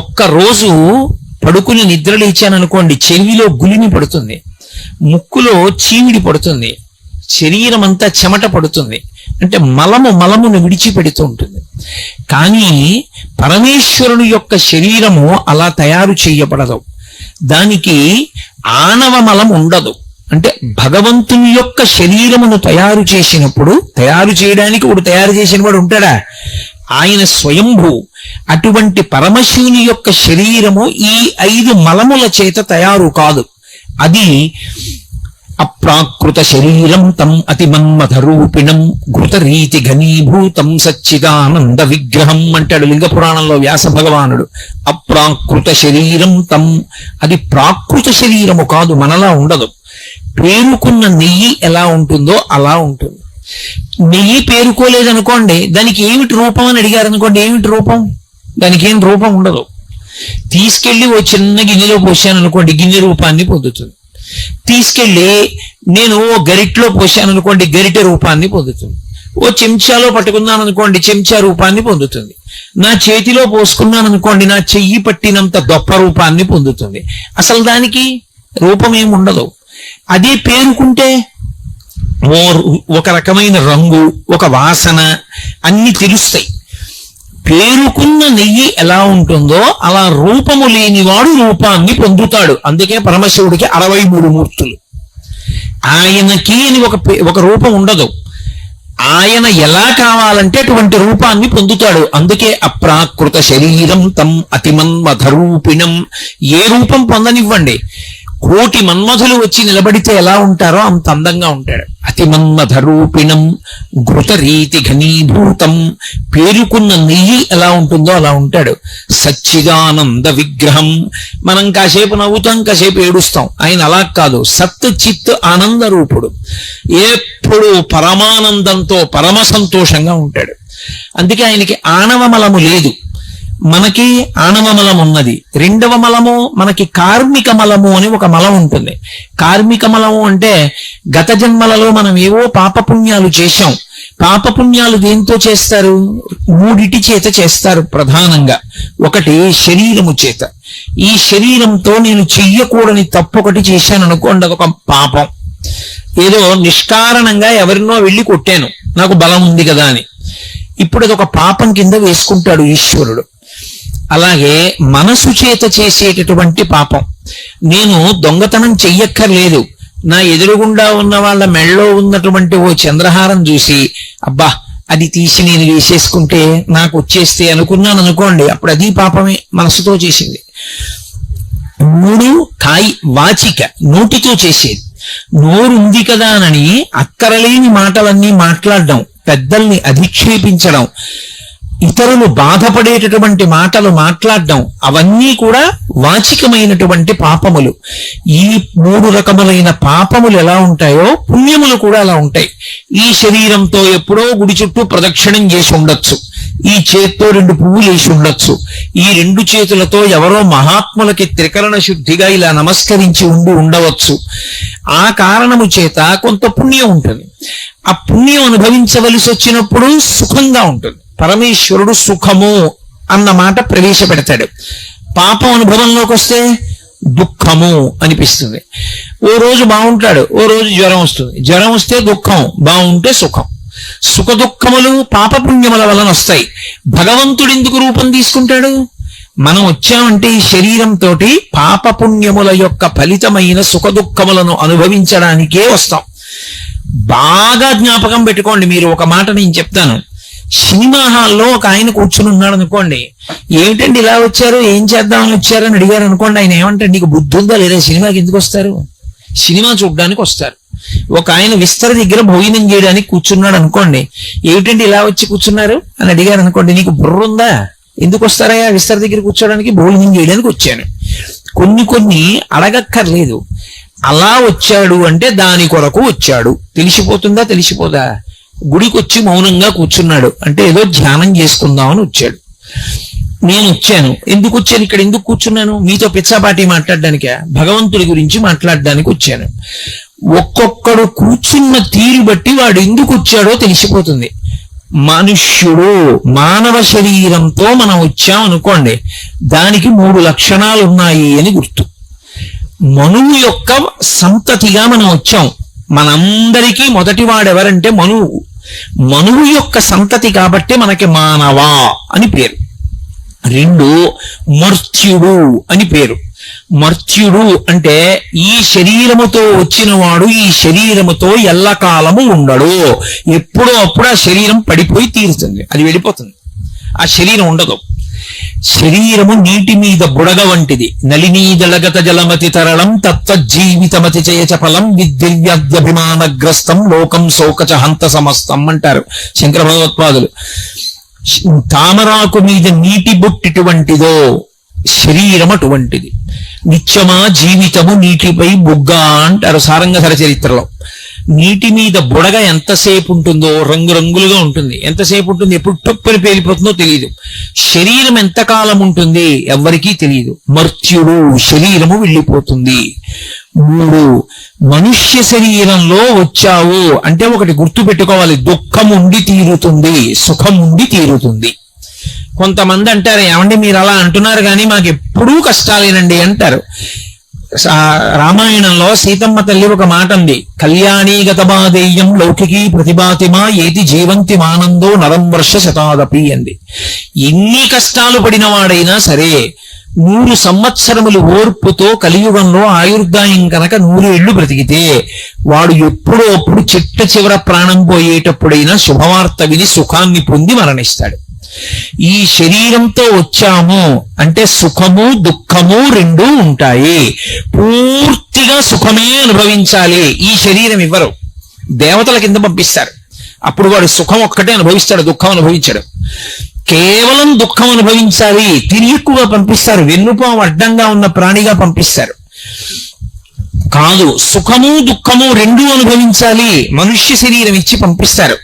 S1: ఒక్కరోజు పడుకుని నిద్ర లేచాను అనుకోండి, చెవిలో గులిమి పడుతుంది, ముక్కులో చీమిడి పడుతుంది, శరీరం అంతా చెమట పడుతుంది. అంటే మలమును విడిచిపెడుతూ ఉంటుంది. కానీ పరమేశ్వరుని యొక్క శరీరము అలా తయారు చేయబడదు, దానికి ఆణవ మలం ఉండదు. అంటే భగవంతుని యొక్క శరీరమును తయారు చేసినప్పుడు, తయారు చేయడానికి ఒకడు తయారు చేసిన వాడు ఉంటాడా? ఆయన స్వయంభూ. అటువంటి పరమశివుని యొక్క శరీరము ఈ 5 మలముల చేత తయారు కాదు. అది అప్రాకృత శరీరం తం అతిమన్మథరూపిణం ఘృతరీతి ఘనీభూతం సచ్చిదానంద విగ్రహం అంటాడు లింగ పురాణంలో వ్యాస భగవానుడు. అప్రాకృత శరీరం తం, అది ప్రాకృత శరీరము కాదు, మనలా ఉండదు. పేరుకున్న నెయ్యి ఎలా ఉంటుందో అలా ఉంటుంది. నెయ్యి పేరుకోలేదనుకోండి, దానికి ఏమిటి రూపం అని అడిగారు అనుకోండి, ఏమిటి రూపం? దానికి ఏం రూపం ఉండదు. తీసుకెళ్లి ఓ చిన్న గిన్నెలో పోసాను అనుకోండి, గిన్నె రూపాన్ని పొందుతుంది. తీసుకెళ్లి నేను ఓ గరిటలో పోసాను అనుకోండి, గరిటె రూపాన్ని పొందుతుంది. ఓ చెంచాలో పట్టుకున్నాను అనుకోండి, చెంచా రూపాన్ని పొందుతుంది. నా చేతిలో పోసుకున్నాను అనుకోండి, నా చెయ్యి పట్టినంత గొప్ప రూపాన్ని పొందుతుంది. అసలు దానికి రూపం ఏమి ఉండదు. అదే పేరుకుంటే ఒక రకమైన రంగు, ఒక వాసన అన్ని తెలుస్తాయి. పేరుకున్న నెయ్యి ఎలా ఉంటుందో అలా రూపము లేనివాడు రూపాన్ని పొందుతాడు. అందుకే పరమశివుడికి 63 మూర్తులు. ఆయనకి అని ఒక రూపం ఉండదు. ఆయన ఎలా కావాలంటే అటువంటి రూపాన్ని పొందుతాడు. అందుకే అప్రాకృత శరీరం తం అతిమన్మథరూపిణం. ఏ రూపం పొందనివ్వండి, 1,000,000 మన్మథులు వచ్చి నిలబడితే ఎలా ఉంటారో అంత అందంగా ఉంటాడు. అతిమన్మథరూపిణం ఘృతరీతి ఘనీభూతం, పేరుకున్న నెయ్యి ఎలా ఉంటుందో అలా ఉంటాడు. సచ్చిదానంద విగ్రహం, మనం కాసేపు నవ్వుతాం, కాసేపు ఏడుస్తాం. ఆయన అలా కాదు, సత్ చిత్ ఆనంద రూపుడు. ఎప్పుడు పరమానందంతో పరమ సంతోషంగా ఉంటాడు. అందుకే ఆయనకి ఆణవ మలము లేదు, మనకి ఆణవ మలం ఉన్నది. 2వ మలము మనకి కార్మిక మలము అని ఒక మలం ఉంటుంది. కార్మిక మలము అంటే గత జన్మలలో మనం ఏవో పాపపుణ్యాలు చేశాం. పాపపుణ్యాలు దేంతో చేస్తారు? 3 చేత చేస్తారు ప్రధానంగా. ఒకటి శరీరము చేత. ఈ శరీరంతో నేను చెయ్యకూడని తప్పొకటి చేశాను అనుకోండి, అదొక పాపం. ఏదో నిష్కారణంగా ఎవరినో వెళ్ళి కొట్టాను, నాకు బలం ఉంది కదా అని, ఇప్పుడు అదొక పాపం కింద వేసుకుంటాడు ఈశ్వరుడు. అలాగే మనసు చేత చేసేటటువంటి పాపం. నేను దొంగతనం చెయ్యక్కర్లేదు, నా ఎదురుగుండా ఉన్న వాళ్ళ మెళ్ళలో ఉన్నటువంటి ఓ చంద్రహారం చూసి అబ్బా అది తీసి నేను వేసేసుకుంటే నాకు వచ్చేస్తే అనుకున్నాను అనుకోండి, అప్పుడు అది పాపమే, మనసుతో చేసింది. 3 వాచిక, నోటితో చేసేది. నోరు ఉంది కదా అని అక్కరలేని మాటలన్నీ మాట్లాడడం, పెద్దల్ని అధిక్షేపించడం, ఇతరులు బాధపడేటటువంటి మాటలు మాట్లాడడం, అవన్నీ కూడా వాచికమైనటువంటి పాపములు. ఈ 3 రకములైన పాపములు ఎలా ఉంటాయో పుణ్యములు కూడా అలా ఉంటాయి. ఈ శరీరంతో ఎప్పుడో గుడి చుట్టూ ప్రదక్షిణం చేసి ఉండొచ్చు, ఈ చేత్తో 2 పువ్వులు వేసి ఉండొచ్చు, ఈ 2 చేతులతో ఎవరో మహాత్ములకి త్రికరణ శుద్ధిగా ఇలా నమస్కరించి ఉండవచ్చు. ఆ కారణము చేత కొంత పుణ్యం ఉంటుంది. ఆ పుణ్యం అనుభవించవలసి వచ్చినప్పుడు సుఖంగా ఉంటుంది. పరమేశ్వరుడు సుఖము అన్న మాట ప్రవేశపెడతాడు. పాపం అనుభవంలోకి వస్తే దుఃఖము అనిపిస్తుంది. ఓ రోజు బాగుంటాడు, ఓ రోజు జ్వరం వస్తుంది. జ్వరం వస్తే దుఃఖం, బాగుంటే సుఖం. సుఖ దుఃఖములు పాపపుణ్యముల వలన వస్తాయి. భగవంతుడు ఎందుకు రూపం తీసుకుంటాడు? మనం వచ్చామంటే ఈ శరీరంతో పాపపుణ్యముల యొక్క ఫలితమైన సుఖ దుఃఖములను అనుభవించడానికే వస్తాం. బాగా జ్ఞాపకం పెట్టుకోండి. మీరు ఒక మాట నేను చెప్తాను. సినిమా హాల్లో ఒక ఆయన కూర్చుని ఉన్నాడు అనుకోండి, ఏమిటండి ఇలా వచ్చారు, ఏం చేద్దామని వచ్చారు అని అడిగారు అనుకోండి, ఆయన ఏమంటాడు, నీకు బుద్ధి ఉందా లేదా, సినిమాకి ఎందుకు వస్తారు? సినిమా చూడడానికి వస్తారు. ఒక ఆయన విస్తర దగ్గర భోజనం చేయడానికి కూర్చున్నాడు అనుకోండి, ఏమిటండి ఇలా వచ్చి కూర్చున్నారు అని అడిగారు అనుకోండి, నీకు బుర్ర ఉందా, ఎందుకు వస్తారయ్యా విస్తర దగ్గర కూర్చోడానికి? భోజనం చేయడానికి వచ్చాను. కొన్ని అడగక్కర్లేదు, అలా వచ్చాడు అంటే దాని కొరకు వచ్చాడు. తెలిసిపోతుందా? తెలిసిపోదా? గుడికి వచ్చి మౌనంగా కూర్చున్నాడు. అంటే ఏదో ధ్యానం చేసుకుందామని వచ్చాడు. నేను వచ్చాను. ఎందుకు వచ్చాను? ఇక్కడ ఎందుకు కూర్చున్నాను? మీతో పిచ్చాపాటి మాట్లాడడానికే? భగవంతుడి గురించి మాట్లాడడానికి వచ్చాను. ఒక్కొక్కడు కూర్చున్న తీరు బట్టి వాడు ఎందుకు వచ్చాడో తెలిసిపోతుంది. మనుష్యుడు మానవ శరీరంతో మనం వచ్చాం అనుకోండి, దానికి 3 లక్షణాలు ఉన్నాయి అని గుర్తు. మనువు యొక్క సంతతిగా మనం వచ్చాం. మనందరికీ మొదటి వాడెవరంటే మనువు. మనువు యొక్క సంతతి కాబట్టి మనకి మానవ అని పేరు. 2 మర్త్యుడు అని పేరు. మర్త్యుడు అంటే ఈ శరీరముతో వచ్చిన వాడు ఈ శరీరముతో ఎల్లకాలము ఉండడు. ఎప్పుడో అప్పుడు ఆ శరీరం పడిపోయి తీరుతుంది, అది వెళ్ళిపోతుంది, ఆ శరీరం ఉండదు. శరీరము నీటి మీద బుడగ వంటిది. నలినీ జలగత జలమతి తరళం తత్వజీవితమతి చయచపలం విద్దివ్యాద్యభిమానగ్రస్తం లోకం శోకచ హంత సమస్తం అంటారు శంకర భగవత్పాదులు. తామరాకు మీద నీటి బొట్టిటువంటిదో శరీరం అటువంటిది. నిత్యమా జీవితము నీటిపై బుగ్గ అంటారు సారంగధర చరిత్రలో. నీటి మీద బుడగ ఎంతసేపు ఉంటుందో రంగురంగులుగా ఉంటుంది. ఎంతసేపు ఉంటుంది, ఎప్పుడు టొప్పని పేలిపోతుందో తెలియదు. శరీరం ఎంతకాలం ఉంటుంది ఎవ్వరికీ తెలియదు. మర్త్యుడు, శరీరము వెళ్ళిపోతుంది. 3 మనుష్య శరీరంలో వచ్చావు అంటే ఒకటి గుర్తు పెట్టుకోవాలి, దుఃఖం ఉండి తీరుతుంది, సుఖం ఉండి తీరుతుంది. కొంతమంది అంటారు, ఏమండి మీరు అలా అంటున్నారు కానీ మాకు ఎప్పుడూ కష్టాలేనండి అంటారు. రామాయణంలో సీతమ్మ తల్లి ఒక మాట ఉంది, కళ్యాణీ గతబాదేయం లౌకికీ ప్రతిభాతిమా ఏతి జీవంతి మానందో నరం వర్ష శతాదపి అంది. ఎన్ని కష్టాలు పడిన వాడైనా సరే 100 సంవత్సరములు ఓర్పుతో కలియుగంలో ఆయుర్దాయం కనుక 100 ఏళ్లు బ్రతికితే వాడు ఎప్పుడో అప్పుడు చిట్ట చివర ప్రాణం పోయేటప్పుడైనా శుభవార్త విని సుఖాన్ని పొంది మరణిస్తాడు. ఈ శరీరంతో వచ్చాము అంటే సుఖము దుఃఖము 2 ఉంటాయి. పూర్తిగా సుఖమే అనుభవించాలి. ఈ శరీరం ఇవ్వరు, దేవతల కింద పంపిస్తారు. అప్పుడు వాడు సుఖం ఒక్కటే అనుభవిస్తాడు, దుఃఖం అనుభవించాడు. కేవలం దుఃఖం అనుభవించాలి, తిరియక్కుగా పంపిస్తారు, వెన్నుపాము అడ్డంగా ఉన్న ప్రాణిగా పంపిస్తారు. కాదు, సుఖము దుఃఖము 2 అనుభవించాలి, మనుష్య శరీరం ఇచ్చి పంపిస్తారు.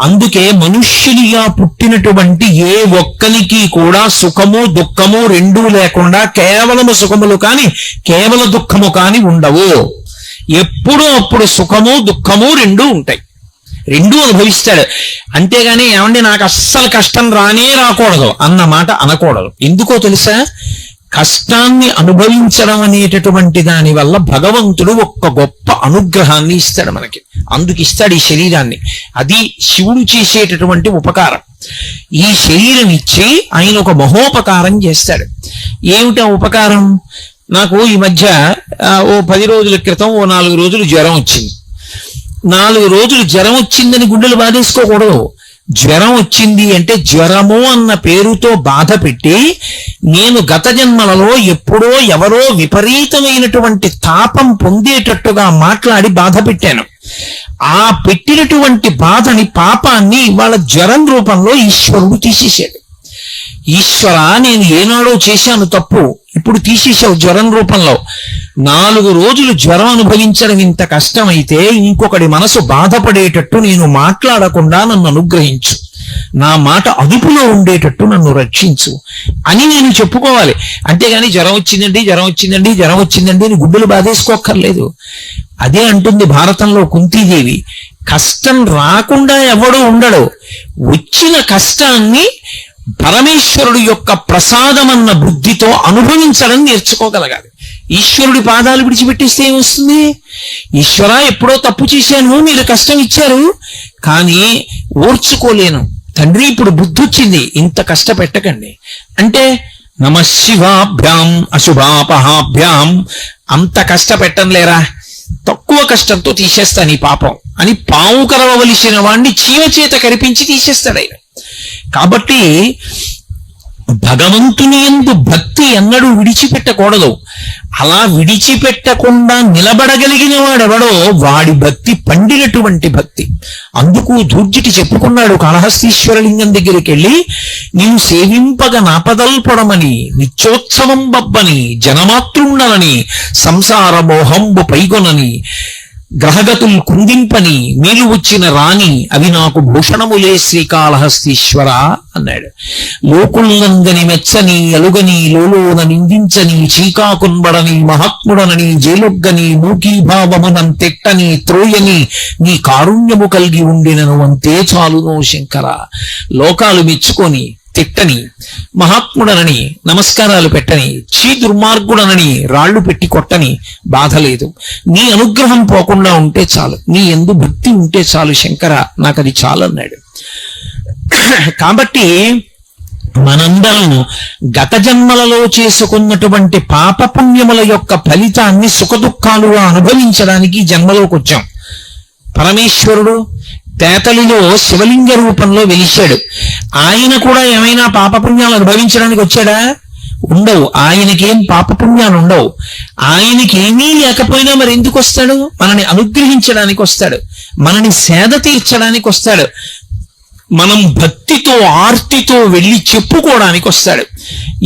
S1: అందుకే మనుష్యునిగా పుట్టినటువంటి ఏ ఒక్కరికి కూడా సుఖము దుఃఖము 2 లేకుండా కేవలము సుఖములు కాని కేవల దుఃఖము కాని ఉండవు. ఎప్పుడూ అప్పుడు సుఖము దుఃఖము 2 ఉంటాయి, 2 అనుభవిస్తాడు. అంతేగాని ఏమండి నాకు అస్సలు కష్టం రాకూడదు అన్న మాట అనకూడదు. ఎందుకో తెలుసా? కష్టాన్ని అనుభవించడం అనేటటువంటి దాని వల్ల భగవంతుడు ఒక్క గొప్ప అనుగ్రహాన్ని ఇస్తాడు మనకి. అందుకు ఇస్తాడు ఈ శరీరాన్ని. అది శివుడు చేసేటటువంటి ఉపకారం. ఈ శరీరం ఇచ్చి ఆయన ఒక మహోపకారం చేస్తాడు. ఏమిటా ఉపకారం? నాకు ఈ మధ్య ఓ 10 రోజుల క్రితం ఓ 4 రోజులు జ్వరం వచ్చింది. 4 రోజులు జ్వరం వచ్చిందని గుండెలు బాధేసుకోకూడదు. జ్వరం వచ్చింది అంటే జ్వరము అన్న పేరుతో బాధ పెట్టి నేను గత జన్మలలో ఎప్పుడో ఎవరో విపరీతమైనటువంటి తాపం పొందేటట్టుగా మాట్లాడి బాధ పెట్టాను. ఆ పెట్టినటువంటి బాధని పాపాన్ని ఇవాళ జ్వరం రూపంలో ఈశ్వరుడు తీసేశాడు. ఈశ్వర, నేను ఏనాడో చేశాను తప్పు, ఇప్పుడు తీసేశావు జ్వరం రూపంలో. 4 రోజులు జ్వరం అనుభవించడం ఇంత కష్టమైతే ఇంకొకటి మనసు బాధపడేటట్టు నేను మాట్లాడకుండా నన్ను అనుగ్రహించు, నా మాట అదుపులో ఉండేటట్టు నన్ను రక్షించు అని నేను చెప్పుకోవాలి. అంతేగాని జ్వరం వచ్చిందండి అని గుడ్డలు బాధేసుకోక్కర్లేదు. అదే అంటుంది భారతంలో కుంతీదేవి, కష్టం రాకుండా ఎవడూ ఉండడు, వచ్చిన కష్టాన్ని పరమేశ్వరుడు యొక్క ప్రసాదమన్న బుద్ధితో అనుభవించడం నేర్చుకోగలగాలి. ఈశ్వరుడి పాదాలు విడిచిపెట్టేస్తే ఏమొస్తుంది? ఈశ్వర, ఎప్పుడో తప్పు చేశాను, మీరు కష్టం ఇచ్చారు, కానీ ఓర్చుకోలేను తండ్రి, ఇప్పుడు బుద్ధి వచ్చింది, ఇంత కష్టపెట్టకండి అంటే నమశివాభ్యాం అశుభాపహాభ్యాం, అంత కష్టపెట్టంలేరా, తక్కువ కష్టంతో తీసేస్తాను ఈ పాపం అని పాము కరవవలసిన వాణ్ణి చీమ చేత కరిపించి తీసేస్తాడు ఆయన. కాబట్టి భగవంతుని యందు భక్తి ఎన్నడూ విడిచిపెట్టకూడదు. అలా విడిచిపెట్టకుండా నిలబడగలిగిన వాడెవడో వాడి భక్తి పండినటువంటి భక్తి. అందుకు ధూర్జటి చెప్పుకున్నాడు కాళహస్తీశ్వరలింగం దగ్గరికి వెళ్ళి, నీవు సేవింపగ నాపదల్పొడమని నిత్యోత్సవం బబ్బని జనమాతృండనని సంసార మోహంబు పైగొనని గ్రహగతులు కుందింపని మేలు వచ్చిన రాణి అవి నాకు భూషణములే శ్రీకాళహస్తీశ్వర అన్నాడు. లోకుల్నందని మెచ్చని అలుగని లోలోన నిందించని చీకాకున్బడని మహాత్ముడనని జేలొగ్గని మూకీభావమనం తెట్టని త్రోయని నీ కారుణ్యము కలిగి ఉండినను అంతే చాలునో శంకర. లోకాలు మెచ్చుకొని తిట్టని, మహాత్ముడనని నమస్కారాలు పెట్టని, దుర్మార్గుడనని రాళ్లు పెట్టి కొట్టని బాధ లేదు. నీ అనుగ్రహం పోకుండా ఉంటే చాలు, నీ యందు భక్తి ఉంటే చాలు శంకర, నాకు అది చాలు అన్నాడు. కాబట్టి మనందరం గత జన్మలలో చేసుకున్నటువంటి పాపపుణ్యముల యొక్క ఫలితాన్ని సుఖదుఖాలుగా అనుభవించడానికి జన్మలోకి వచ్చాం. పరమేశ్వరుడు తేతలిలో శివలింగ రూపంలో వెలిశాడు. ఆయన కూడా ఏమైనా పాపపుణ్యాలు అనుభవించడానికి వచ్చాడా? ఉండవు. ఆయనకేం పాపపుణ్యాలు ఉండవు. ఆయనకి ఏమీ లేకపోయినా మరి ఎందుకు వస్తాడు? మనని అనుగ్రహించడానికి వస్తాడు, మనని సేద తీర్చడానికి వస్తాడు, మనం భక్తితో ఆర్తితో వెళ్ళి చెప్పుకోవడానికి వస్తాడు.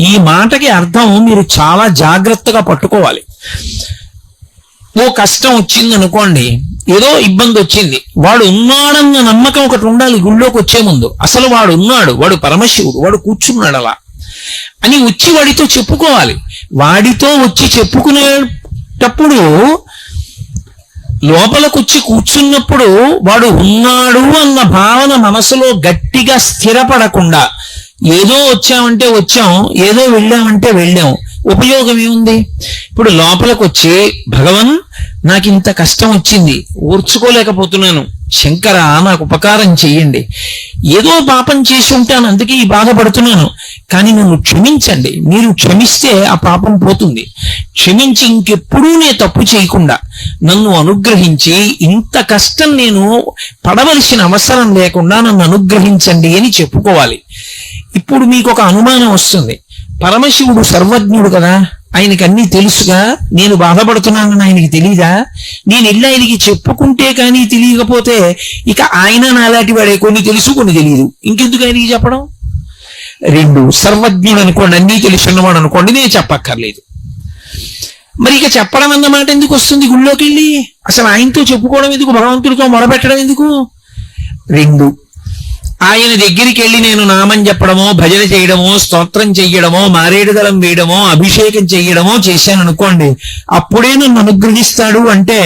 S1: ఈ మాటకి అర్థం మీరు చాలా జాగ్రత్తగా పట్టుకోవాలి. ఓ కష్టం వచ్చింది అనుకోండి, ఏదో ఇబ్బంది వచ్చింది, వాడు ఉన్నాడన్న నమ్మకం ఒకటి ఉండాలి. గుళ్ళోకి వచ్చే ముందు అసలు వాడు ఉన్నాడు, వాడు పరమశివుడు, వాడు కూర్చున్నాడు అలా అని వచ్చి వాడితో చెప్పుకోవాలి. వాడితో వచ్చి చెప్పుకునేటప్పుడు లోపలికొచ్చి కూర్చున్నప్పుడు వాడు ఉన్నాడు అన్న భావన మనసులో గట్టిగా స్థిరపడకుండా ఏదో వచ్చామంటే వచ్చాం, ఏదో వెళ్ళామంటే వెళ్ళాం, ఉపయోగం ఏముంది? ఇప్పుడు లోపలికి వచ్చి భగవన్ నాకు ఇంత కష్టం వచ్చింది, ఓర్చుకోలేకపోతున్నాను, శంకర నాకు ఉపకారం చెయ్యండి, ఏదో పాపం చేసి ఉంటాను అందుకే ఈ బాధపడుతున్నాను, కానీ నన్ను క్షమించండి, మీరు క్షమిస్తే ఆ పాపం పోతుంది, క్షమించి ఇంకెప్పుడూ నేను తప్పు చేయకుండా నన్ను అనుగ్రహించి ఇంత కష్టం నేను పడవలసిన అవసరం లేకుండా నన్ను అనుగ్రహించండి అని చెప్పుకోవాలి. ఇప్పుడు మీకు ఒక అనుమానం వస్తుంది, పరమశివుడు సర్వజ్ఞుడు కదా, ఆయనకి అన్నీ తెలుసుగా, నేను బాధపడుతున్నానని ఆయనకి తెలీదా? నేను వెళ్ళి ఆయనకి చెప్పుకుంటే కానీ తెలియకపోతే ఇక ఆయన నాలాంటి వాడే, కొన్ని తెలుసు కొన్ని తెలియదు, ఇంకెందుకు ఆయనకి చెప్పడం? రెండు, సర్వజ్ఞుడు అనుకోండి, అన్నీ తెలుసున్నవాడు అనుకోండి, నేను చెప్పక్కర్లేదు. మరి ఇక చెప్పడం అన్నమాట ఎందుకు వస్తుంది? గుళ్ళోకి వెళ్ళి అసలు ఆయనతో చెప్పుకోవడం ఎందుకు? భగవంతుడితో మొరపెట్టడం ఎందుకు? రెండు, ఆయన దగ్గరికి వెళ్ళి నేను నామం చెప్పడమో, భజన చేయడమో, స్తోత్రం చెయ్యడమో, మారేడుదలం వేయడమో, అభిషేకం చెయ్యడమో చేశాను అనుకోండి, అప్పుడే నన్ను అనుగ్రహిస్తాడు అంటే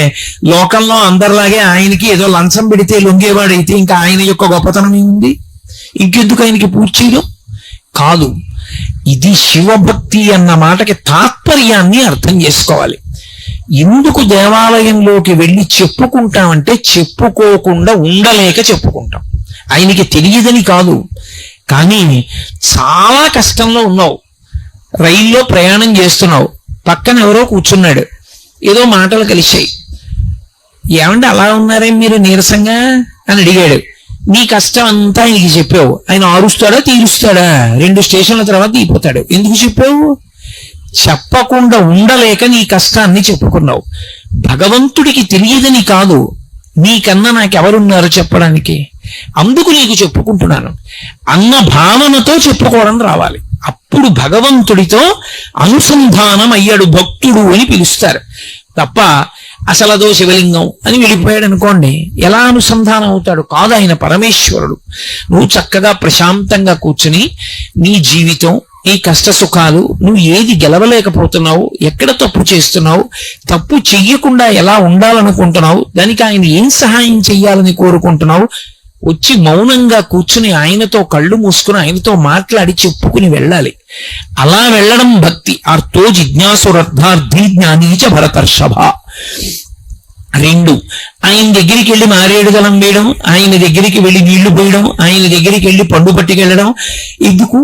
S1: లోకంలో అందరిలాగే ఆయనకి ఏదో లంచం పెడితే లొంగేవాడైతే ఇంకా ఆయన యొక్క గొప్పతనం ఏముంది? ఇంకెందుకు ఆయనకి పూజ చేయడం? కాదు. ఇది శివభక్తి అన్న మాటకి తాత్పర్యాన్ని అర్థం చేసుకోవాలి. ఎందుకు దేవాలయంలోకి వెళ్ళి చెప్పుకుంటామంటే చెప్పుకోకుండా ఉండలేక చెప్పుకుంటాం. ఆయనకి తెలియదని కాదు, కానీ చాలా కష్టంలో ఉన్నావు, రైల్లో ప్రయాణం చేస్తున్నావు, పక్కన ఎవరో కూర్చున్నాడు, ఏదో మాటలు కలిశాయి, ఏమంటే అలా ఉన్నారే మీరు నీరసంగా అని అడిగాడు. నీ కష్టం అంతా ఆయనకి చెప్పావు, ఆయన ఆరుస్తాడా తీరుస్తాడా? 2 స్టేషన్ల తర్వాత తీపోతాడు. ఎందుకు చెప్పావు? చెప్పకుండా ఉండలేక నీ కష్టాన్ని చెప్పుకున్నావు. భగవంతుడికి తెలియదని కాదు, నీకన్నా నాకెవరున్నారు చెప్పడానికి, అందుకు నీకు చెప్పుకుంటున్నాను అన్న భావనతో చెప్పుకోవడం రావాలి. అప్పుడు భగవంతుడితో అనుసంధానం అయ్యాడు భక్తుడు అని పిలుస్తారు తప్ప అసలు అదో శివలింగం అని వెళ్ళిపోయాడు అనుకోండి, ఎలా అనుసంధానం అవుతాడు? కాదు, ఆయన పరమేశ్వరుడు. నువ్వు చక్కగా ప్రశాంతంగా కూర్చుని నీ జీవితం, నీ కష్ట సుఖాలు, నువ్వు ఏది గెలవలేకపోతున్నావు, ఎక్కడ తప్పు చేస్తున్నావు, తప్పు చెయ్యకుండా ఎలా ఉండాలనుకుంటున్నావు, దానికి ఆయన ఏం సహాయం చెయ్యాలని కోరుకుంటున్నావు, వచ్చి మౌనంగా కూర్చుని ఆయనతో కళ్ళు మూసుకుని ఆయనతో మాట్లాడి చెప్పుకుని వెళ్ళాలి. అలా వెళ్ళడం భక్తి. అర్థో జిజ్ఞాసురర్థార్థి జ్ఞానీచ భరతర్షభ. 2, ఆయన దగ్గరికి వెళ్ళి మారేడుదలం వేయడం, ఆయన దగ్గరికి వెళ్ళి నీళ్లు పోయడం, ఆయన దగ్గరికి వెళ్ళి పండు పట్టుకెళ్ళడం ఎందుకు?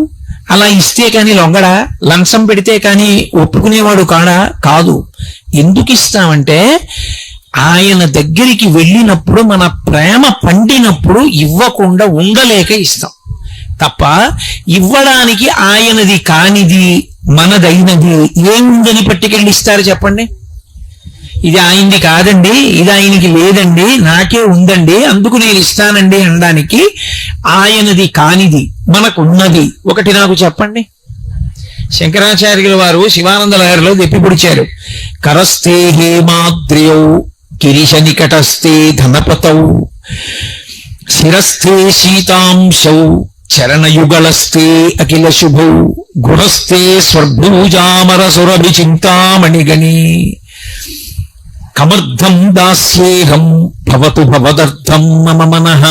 S1: అలా ఇస్తే కానీ లొంగడా? లంచం పెడితే కానీ ఒప్పుకునేవాడు కాడా? కాదు. ఎందుకు ఇస్తామంటే ఆయన దగ్గరికి వెళ్ళినప్పుడు మన ప్రేమ పండినప్పుడు ఇవ్వకుండా ఉండలేక ఇస్తాం తప్ప ఇవ్వడానికి ఆయనది కానిది మనదైనది ఏముందని పట్టుకెళ్ళి ఇస్తారు చెప్పండి? ఇది ఆయనది కాదండి, ఇది ఆయనకి లేదండి, నాకే ఉందండి అందుకు నేను ఇస్తానండి అనడానికి ఆయనది కానిది మనకున్నది ఒకటి నాకు చెప్పండి. శంకరాచార్యుల వారు శివానంద లహరిలో దెప్పి పొడిచారు. కరస్తే హేమాద్రియౌ గిరీశ నికటస్థే ధనపతౌ శిరస్థే శీతాంశౌ చరణయుగళస్థే అఖిల శుభౌ గృహస్థే స్వర్భూజామరసురభి చింతామణిగణి కమర్థం దాస్యేహం భవతు భవదర్థం మమ మనః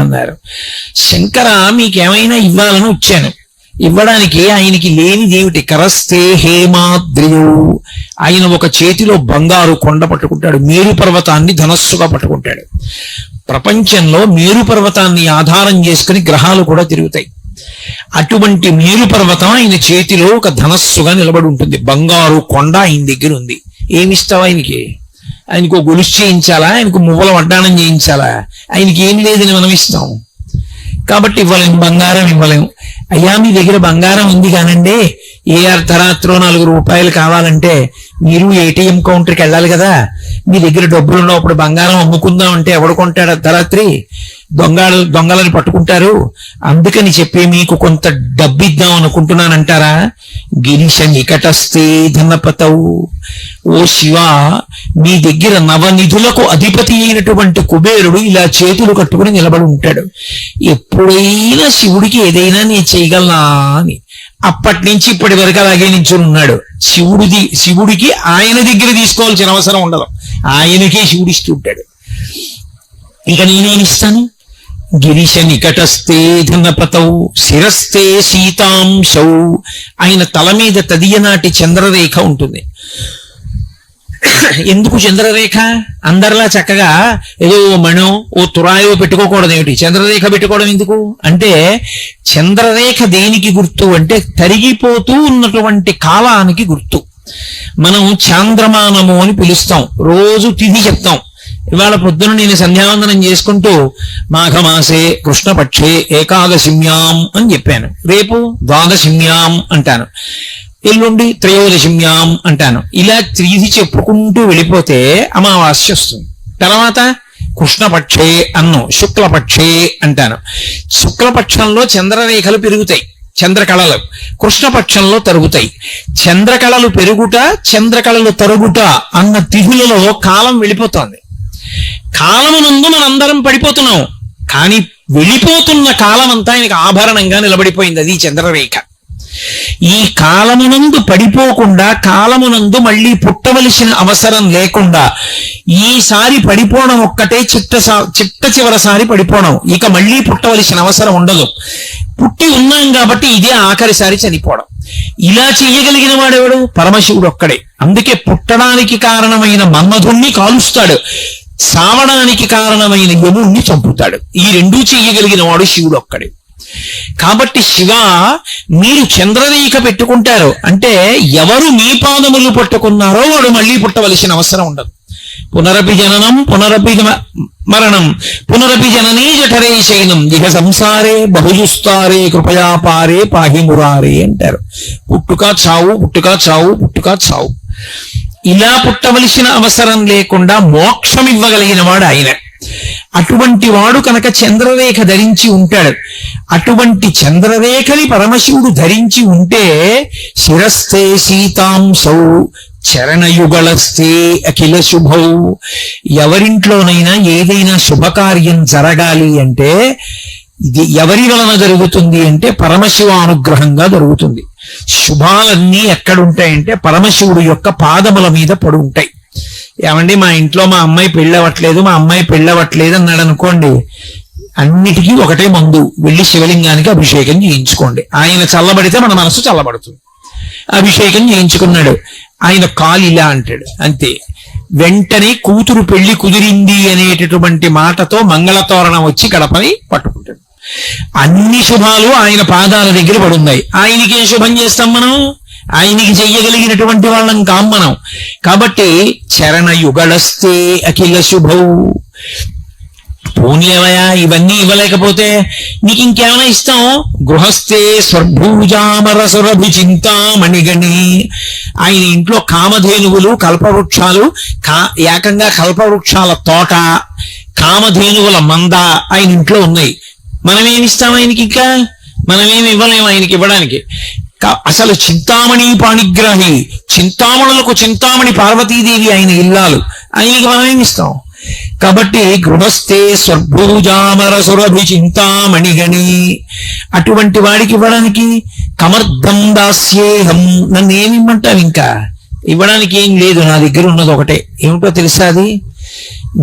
S1: అన్నారు. శంకర, మీకేమైనా ఇవ్వాలని వచ్చాను. ఇవ్వడానికి ఆయనకి లేనిదేమిటి? కరస్థే హేమాద్రియౌ, ఆయన ఒక చేతిలో బంగారు కొండ పట్టుకుంటాడు, మేరు పర్వతాన్ని ధనస్సుగా పట్టుకుంటాడు. ప్రపంచంలో మేరు పర్వతాన్ని ఆధారం చేసుకుని గ్రహాలు కూడా తిరుగుతాయి. అటువంటి మేరు పర్వతం ఆయన చేతిలో ఒక ధనస్సుగా నిలబడి ఉంటుంది. బంగారు కొండ ఆయన దగ్గర ఉంది. ఏమిస్తావు ఆయనకి? ఆయనకు గొలుసు చేయించాలా? ఆయనకు మువ్వల వడ్డాణం చేయించాలా? ఆయనకి ఏం లేదని మనం ఇస్తాం. కాబట్టి ఇవ్వలేము, బంగారం ఇవ్వలేము. అయ్యా, మీ దగ్గర బంగారం ఉంది కానండి, ఏ అర్ధరాత్రో 4 రూపాయలు కావాలంటే మీరు ఏటీఎం కౌంటర్కి వెళ్ళాలి కదా. మీ దగ్గర డబ్బులు ఉన్నప్పుడు బంగారం అమ్ముకుందాం అంటే ఎవడు కొంటాడు? అర్ధరాత్రి దొంగలని పట్టుకుంటారు. అందుకని చెప్పి మీకు కొంత డబ్బు ఇద్దాం అనుకుంటున్నానంటారా? గిరీశ నికటస్థే ధనపతౌ, ఓ శివ, మీ దగ్గర నవనిధులకు అధిపతి అయినటువంటి కుబేరుడు ఇలా చేతులు కట్టుకుని నిలబడి ఉంటాడు. ఎప్పుడైనా శివుడికి ఏదైనా నేను చేయగలనా అని. అప్పటి నుంచి ఇప్పటి వరకు అలాగే నించుని ఉన్నాడు. శివుడికి ఆయన దగ్గర తీసుకోవాల్సిన అవసరం ఉండదు, ఆయనకే శివుడిస్తూ ఉంటాడు. ఇక నేనేమిస్తాను? గిరీశ నికటస్థే ధనపతౌ శిరస్థే శీతాంశౌ, ఆయన తల మీద తదియనాటి చంద్రరేఖ ఉంటుంది. ఎందుకు చంద్రరేఖ? అందరిలా చక్కగా ఏదో మణో ఓ తురాయో పెట్టుకోకూడదు. ఏమిటి చంద్రరేఖ పెట్టుకోవడం ఎందుకు అంటే, చంద్రరేఖ దేనికి గుర్తు అంటే తరిగిపోతూ ఉన్నటువంటి కాలానికి గుర్తు. మనం చాంద్రమానము అని పిలుస్తాం, రోజు తిథి చెప్తాం. ఇవాళ పొద్దున నేను సంధ్యావందనం చేసుకుంటూ మాఘమాసే కృష్ణపక్షే ఏకాదశిమ్యాం అని చెప్పాను. రేపు ద్వాదశిమ్యాం అంటాను, ఎల్లుండి త్రయోదశిమ్యాం అంటాను. ఇలా తిథి చెప్పుకుంటూ వెళ్ళిపోతే అమావాస్య వస్తుంది. తర్వాత కృష్ణపక్షే అన్ను, శుక్లపక్షే అంటాను. శుక్లపక్షంలో చంద్రరేఖలు పెరుగుతాయి, చంద్రకళలు. కృష్ణపక్షంలో తరుగుతాయి. చంద్రకళలు పెరుగుట, చంద్రకళలు తరుగుట అన్న తిథులలో కాలం వెళ్ళిపోతోంది. కాలమునందు మనందరం పడిపోతున్నాం, కానీ వెళ్ళిపోతున్న కాలం అంతా ఆయనకు ఆభరణంగా నిలబడిపోయింది. అది చంద్రరేఖ. ఈ కాలమునందు పడిపోకుండా, కాలమునందు మళ్ళీ పుట్టవలసిన అవసరం లేకుండా, ఈసారి పడిపోవడం ఒక్కటే చిట్ట చివరిసారి పడిపోవడం, ఇక మళ్ళీ పుట్టవలసిన అవసరం ఉండదు. పుట్టి ఉన్నాం కాబట్టి ఇదే ఆఖరిసారి చనిపోవడం. ఇలా చెయ్యగలిగిన వాడెవడు? పరమశివుడు ఒక్కడే. అందుకే పుట్టడానికి కారణమైన మన్మధుణ్ణి కాలుస్తాడు, సావడానికి కారణమైన యముణ్ణి చంపుతాడు. ఈ రెండూ చెయ్యగలిగిన వాడు శివుడు ఒక్కడే. కాబట్టి శివ, మీరు చంద్రరేఖ పెట్టుకుంటారు అంటే ఎవరు మీ పాదములు పట్టుకున్నారో వాడు మళ్ళీ పుట్టవలసిన అవసరం ఉండదు. పునరపి జననం పునరపి మరణం పునరపి జననీ జఠరే శయనం ఇహ సంసారే బహుజుస్తారే కృపయాపారే పాహి మురారే అంటారు. పుట్టుక చావు, పుట్టుక చావు, పుట్టుక చావు. ఇలా పుట్టవలసిన అవసరం లేకుండా మోక్షం ఇవ్వగలిగిన వాడు ఆయన. అటువంటి వాడు కనుక చంద్రరేఖ ధరించి ఉంటాడు. అటువంటి చంద్రరేఖని పరమశివుడు ధరించి ఉంటే శిరస్థే శీతాంశౌ చరణయుగళస్థే అఖిల శుభౌ, ఎవరింట్లోనైనా ఏదైనా శుభకార్యం జరగాలి అంటే ఇది ఎవరి వలన జరుగుతుంది అంటే పరమశివ అనుగ్రహంగా జరుగుతుంది. శుభాలన్నీ ఎక్కడుంటాయంటే పరమశివుడు యొక్క పాదముల మీద పడి ఉంటాయి. ఏమండి, మా ఇంట్లో మా అమ్మాయి పెళ్ళవట్లేదు, మా అమ్మాయి పెళ్ళవట్లేదు అన్నాడు అనుకోండి, అన్నిటికీ ఒకటే మందు, వెళ్ళి శివలింగానికి అభిషేకం చేయించుకోండి. ఆయన చల్లబడితే మన మనసు చల్లబడుతుంది. అభిషేకం చేయించుకున్నాడు, ఆయన కాలు ఇలా అంటాడు, అంతే. వెంటనే కూతురు పెళ్లి కుదిరింది అనేటటువంటి మాటతో మంగళతోరణం వచ్చి గడపని పట్టుకుంటాడు. అన్ని శుభాలు ఆయన పాదాల దగ్గర పడున్నాయి. ఆయనకి శుభం చేస్తాం మనం? ఆయనకి చెయ్యగలిగినటువంటి వాళ్ళం కాం మనం. కాబట్టి చరణ యుగళస్తే అఖిల శుభౌ. పోనీలేవయా, ఇవన్నీ ఇవ్వలేకపోతే నీకు ఇంకేమైనా ఇస్తాం. గృహస్థే స్వర్భూజామరసురభి చింతామణిగణి. ఆయన ఇంట్లో కామధేనువులు, కల్పవృక్షాలు, ఏకంగా కల్పవృక్షాల తోట, కామధేనువుల మంద ఆయన ఇంట్లో ఉన్నాయి. మనమేమిస్తాం ఆయనకి? ఇంకా మనమేమి ఇవ్వలేము ఆయనకి ఇవ్వడానికి. అసలు చింతామణి పాణిగ్రాహి, చింతామణులకు చింతామణి పార్వతీదేవి ఆయన ఇల్లాలు. ఆయనకి మనం ఏమి ఇస్తాం? కాబట్టి గృహస్థే స్వర్భూజామరసురభి చింతామణిగణి, అటువంటి వాడికి ఇవ్వడానికి కమర్థం దాస్యేహం, నన్ను ఏమి ఇమ్మంటావు? ఇంకా ఇవ్వడానికి ఏం లేదు, నా దగ్గర ఉన్నది ఒకటే. ఏమిటో తెలుసా? అది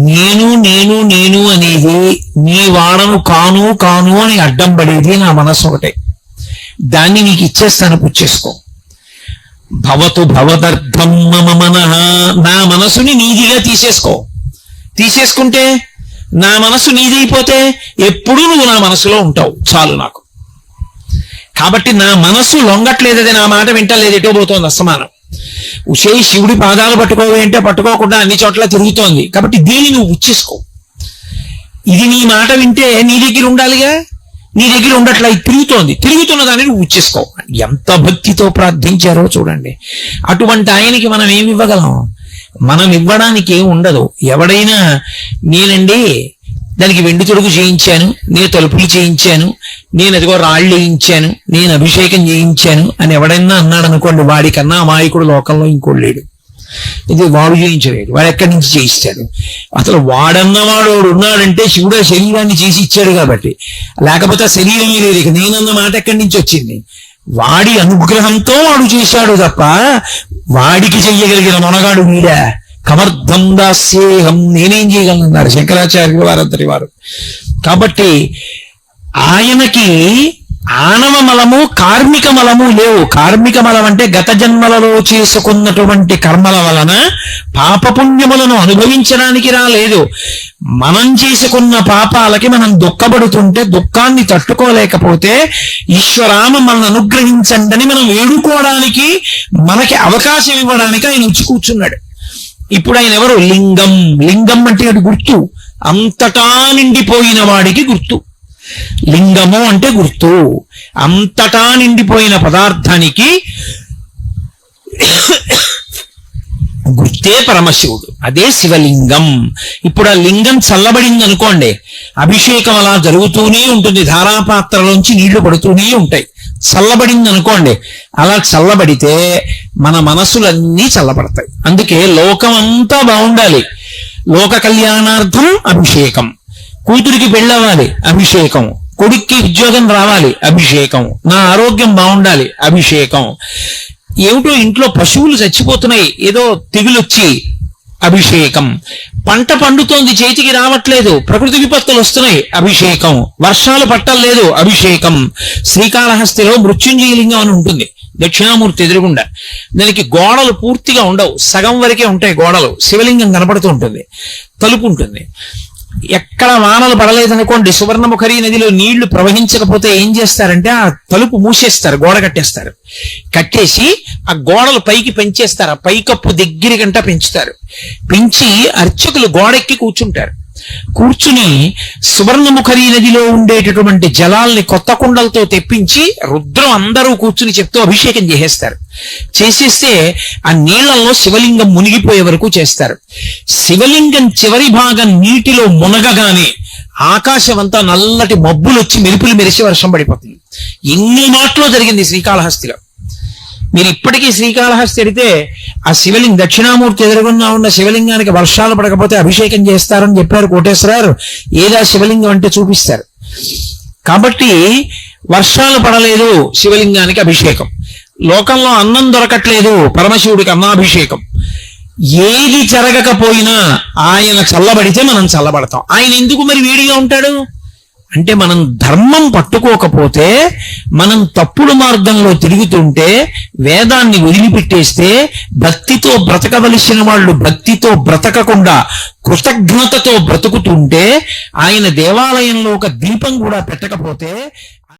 S1: నేను నేను నేను అనేది, నీ వాడను కాను కాను అని అడ్డం పడేది నా మనసు ఒకటే. దాన్ని నీకు ఇచ్చేస్తాను, పుచ్చేసుకో. భవతు భవదర్థం మమ మనః, నా మనసుని నీదిగా తీసేసుకో. తీసేసుకుంటే నా మనసు నీదైపోతే ఎప్పుడూ నువ్వు నా మనసులో ఉంటావు, చాలు నాకు. కాబట్టి నా మనసు లొంగట్లేదు, అది నా మాట వింటలేదు, ఎటో పోతోంది అసమానం. ఉషే శివుడి పాదాలు పట్టుకోవే అంటే పట్టుకోకుండా అన్ని చోట్ల తిరుగుతోంది. కాబట్టి దీన్ని నువ్వు ఉచ్చేసుకో. ఇది నీ మాట వింటే నీ దగ్గర ఉండాలిగా, నీ దగ్గర ఉండట్లా, ఇది తిరుగుతున్న దాన్ని నువ్వు ఉచ్చేసుకో. ఎంత భక్తితో ప్రార్థించారో చూడండి. అటువంటి ఆయనకి మనం ఏమి ఇవ్వగలం? మనం ఇవ్వడానికి ఏమి ఉండదు. ఎవడైనా నేనండి దానికి వెండి తొడుగు చేయించాను, నేను తలుపులు చేయించాను, నేను అదిగో రాళ్ళు వేయించాను, నేను అభిషేకం చేయించాను అని ఎవడైనా అన్నాడు అనుకోండి, వాడికన్నా అమాయకుడు లోకంలో ఇంకోడు లేడు. ఇది వాడు చేయించలేడు, వాడు ఎక్కడి నుంచి చేయిస్తాడు? అసలు వాడన్నవాడు ఉన్నాడంటే శివుడు శరీరాన్ని చేసి ఇచ్చాడు కాబట్టి, లేకపోతే శరీరమే లేదు. ఇక నేనన్న మాట ఎక్కడి నుంచి వచ్చింది? వాడి అనుగ్రహంతో వాడు చేశాడు తప్ప వాడికి చెయ్యగలిగిన మొనగాడు వీడా? కమర్థం దాస్యేహం, నేనేం చేయగలనన్నారు శంకరాచార్యులు వారంతటి వారు. కాబట్టి ఆయనకి ఆనవ మలము కార్మిక మలము లేవు. కార్మిక మలం అంటే గత జన్మలలో చేసుకున్నటువంటి కర్మల వలన పాపపుణ్యములను అనుభవించడానికి రాలేదు. మనం చేసుకున్న పాపాలకి మనం దుఃఖపడుతుంటే దుఃఖాన్ని తట్టుకోలేకపోతే ఈశ్వరామ మనల్ని అనుగ్రహించండి మనం వేడుకోవడానికి, మనకి అవకాశం ఇవ్వడానికి ఆయన వచ్చి కూర్చున్నాడు. ఇప్పుడు ఆయన ఎవరు? లింగం. లింగం అంటే అది గుర్తు, అంతటా నిండిపోయిన వాడికి గుర్తు. లింగము అంటే గుర్తు, అంతటా నిండిపోయిన పదార్థానికి గుర్తే పరమశివుడు, అదే శివలింగం. ఇప్పుడు ఆ లింగం చల్లబడింది అనుకోండి, అభిషేకం అలా జరుగుతూనే ఉంటుంది, ధారాపాత్రలోంచి నీళ్లు పడుతూనే ఉంటాయి. చల్లబడింది అనుకోండి, అలా చల్లబడితే మన మనసులన్నీ చల్లబడతాయి. అందుకే లోకం అంతా బాగుండాలి, లోక కళ్యాణార్థం అభిషేకం. కూతురికి పెళ్ళవ్వాలి, అభిషేకం. కొడుక్కి ఉద్యోగం రావాలి, అభిషేకం. నా ఆరోగ్యం బాగుండాలి, అభిషేకం. ఏమిటో ఇంట్లో పశువులు చచ్చిపోతున్నాయి, ఏదో తెగులొచ్చి, అభిషేకం. పంట పండుతోంది, చేతికి రావట్లేదు, ప్రకృతి విపత్తులు వస్తున్నాయి, అభిషేకం. వర్షాలు పట్టలేదు, అభిషేకం. శ్రీకాళహస్తిలో మృత్యుంజయలింగం అని ఉంటుంది, దక్షిణామూర్తి ఎదురుగుండా. దానికి గోడలు పూర్తిగా ఉండవు, సగం వరకే ఉంటాయి గోడలు. శివలింగం కనపడుతూ ఉంటుంది, తలుపు ఉంటుంది. ఎక్కడ వానలు పడలేదనుకోండి, సువర్ణముఖరి నదిలో నీళ్లు ప్రవహించకపోతే ఏం చేస్తారంటే ఆ తలుపు మూసేస్తారు, గోడ కట్టేస్తారు. కట్టేసి ఆ గోడలు పైకి పెంచేస్తారు, ఆ పైకప్పు దగ్గరికంటా పెంచుతారు. పెంచి అర్చకులు గోడెక్కి కూర్చుంటారు. కూర్చుని సువర్ణముఖరి నదిలో ఉండేటటువంటి జలాల్ని కొత్త కుండలతో తెప్పించి రుద్రం అందరూ కూర్చుని చెప్తూ అభిషేకం చేసేస్తారు. చేసేస్తే ఆ నీళ్లలో శివలింగం మునిగిపోయే వరకు చేస్తారు. శివలింగం చివరి భాగం నీటిలో మునగగానే ఆకాశం అంతా నల్లటి మబ్బులు వచ్చి మెరుపులు మెరిసి వర్షం పడిపోతుంది. ఎన్ని మాటలో జరిగింది శ్రీకాళహస్తిలో. మీరు ఇప్పటికీ శ్రీకాళహస్తి వెడితే ఆ శివలింగం, దక్షిణామూర్తి ఎదురుగున్నా ఉన్న శివలింగానికి వర్షాలు పడకపోతే అభిషేకం చేస్తారని చెప్పారు కోటేశ్వరారు. ఏదా శివలింగం అంటే చూపిస్తారు. కాబట్టి వర్షాలు పడలేదు, శివలింగానికి అభిషేకం. లోకంలో అన్నం దొరకట్లేదు, పరమశివుడికి అన్నాభిషేకం. ఏది జరగకపోయినా ఆయన చల్లబడితే మనం చల్లబడతాం. ఆయన ఎందుకు మరి వేడిగా ఉంటాడు అంటే, మనం ధర్మం పట్టుకోకపోతే, మనం తప్పుడు మార్గంలో తిరుగుతుంటే, వేదాన్ని వదిలిపెట్టేస్తే, భక్తితో బ్రతకవలసిన వాళ్ళు భక్తితో బ్రతకకుండా కృతజ్ఞతతో బ్రతుకుతుంటే, ఆయన దేవాలయంలో ఒక దీపం కూడా పెట్టకపోతే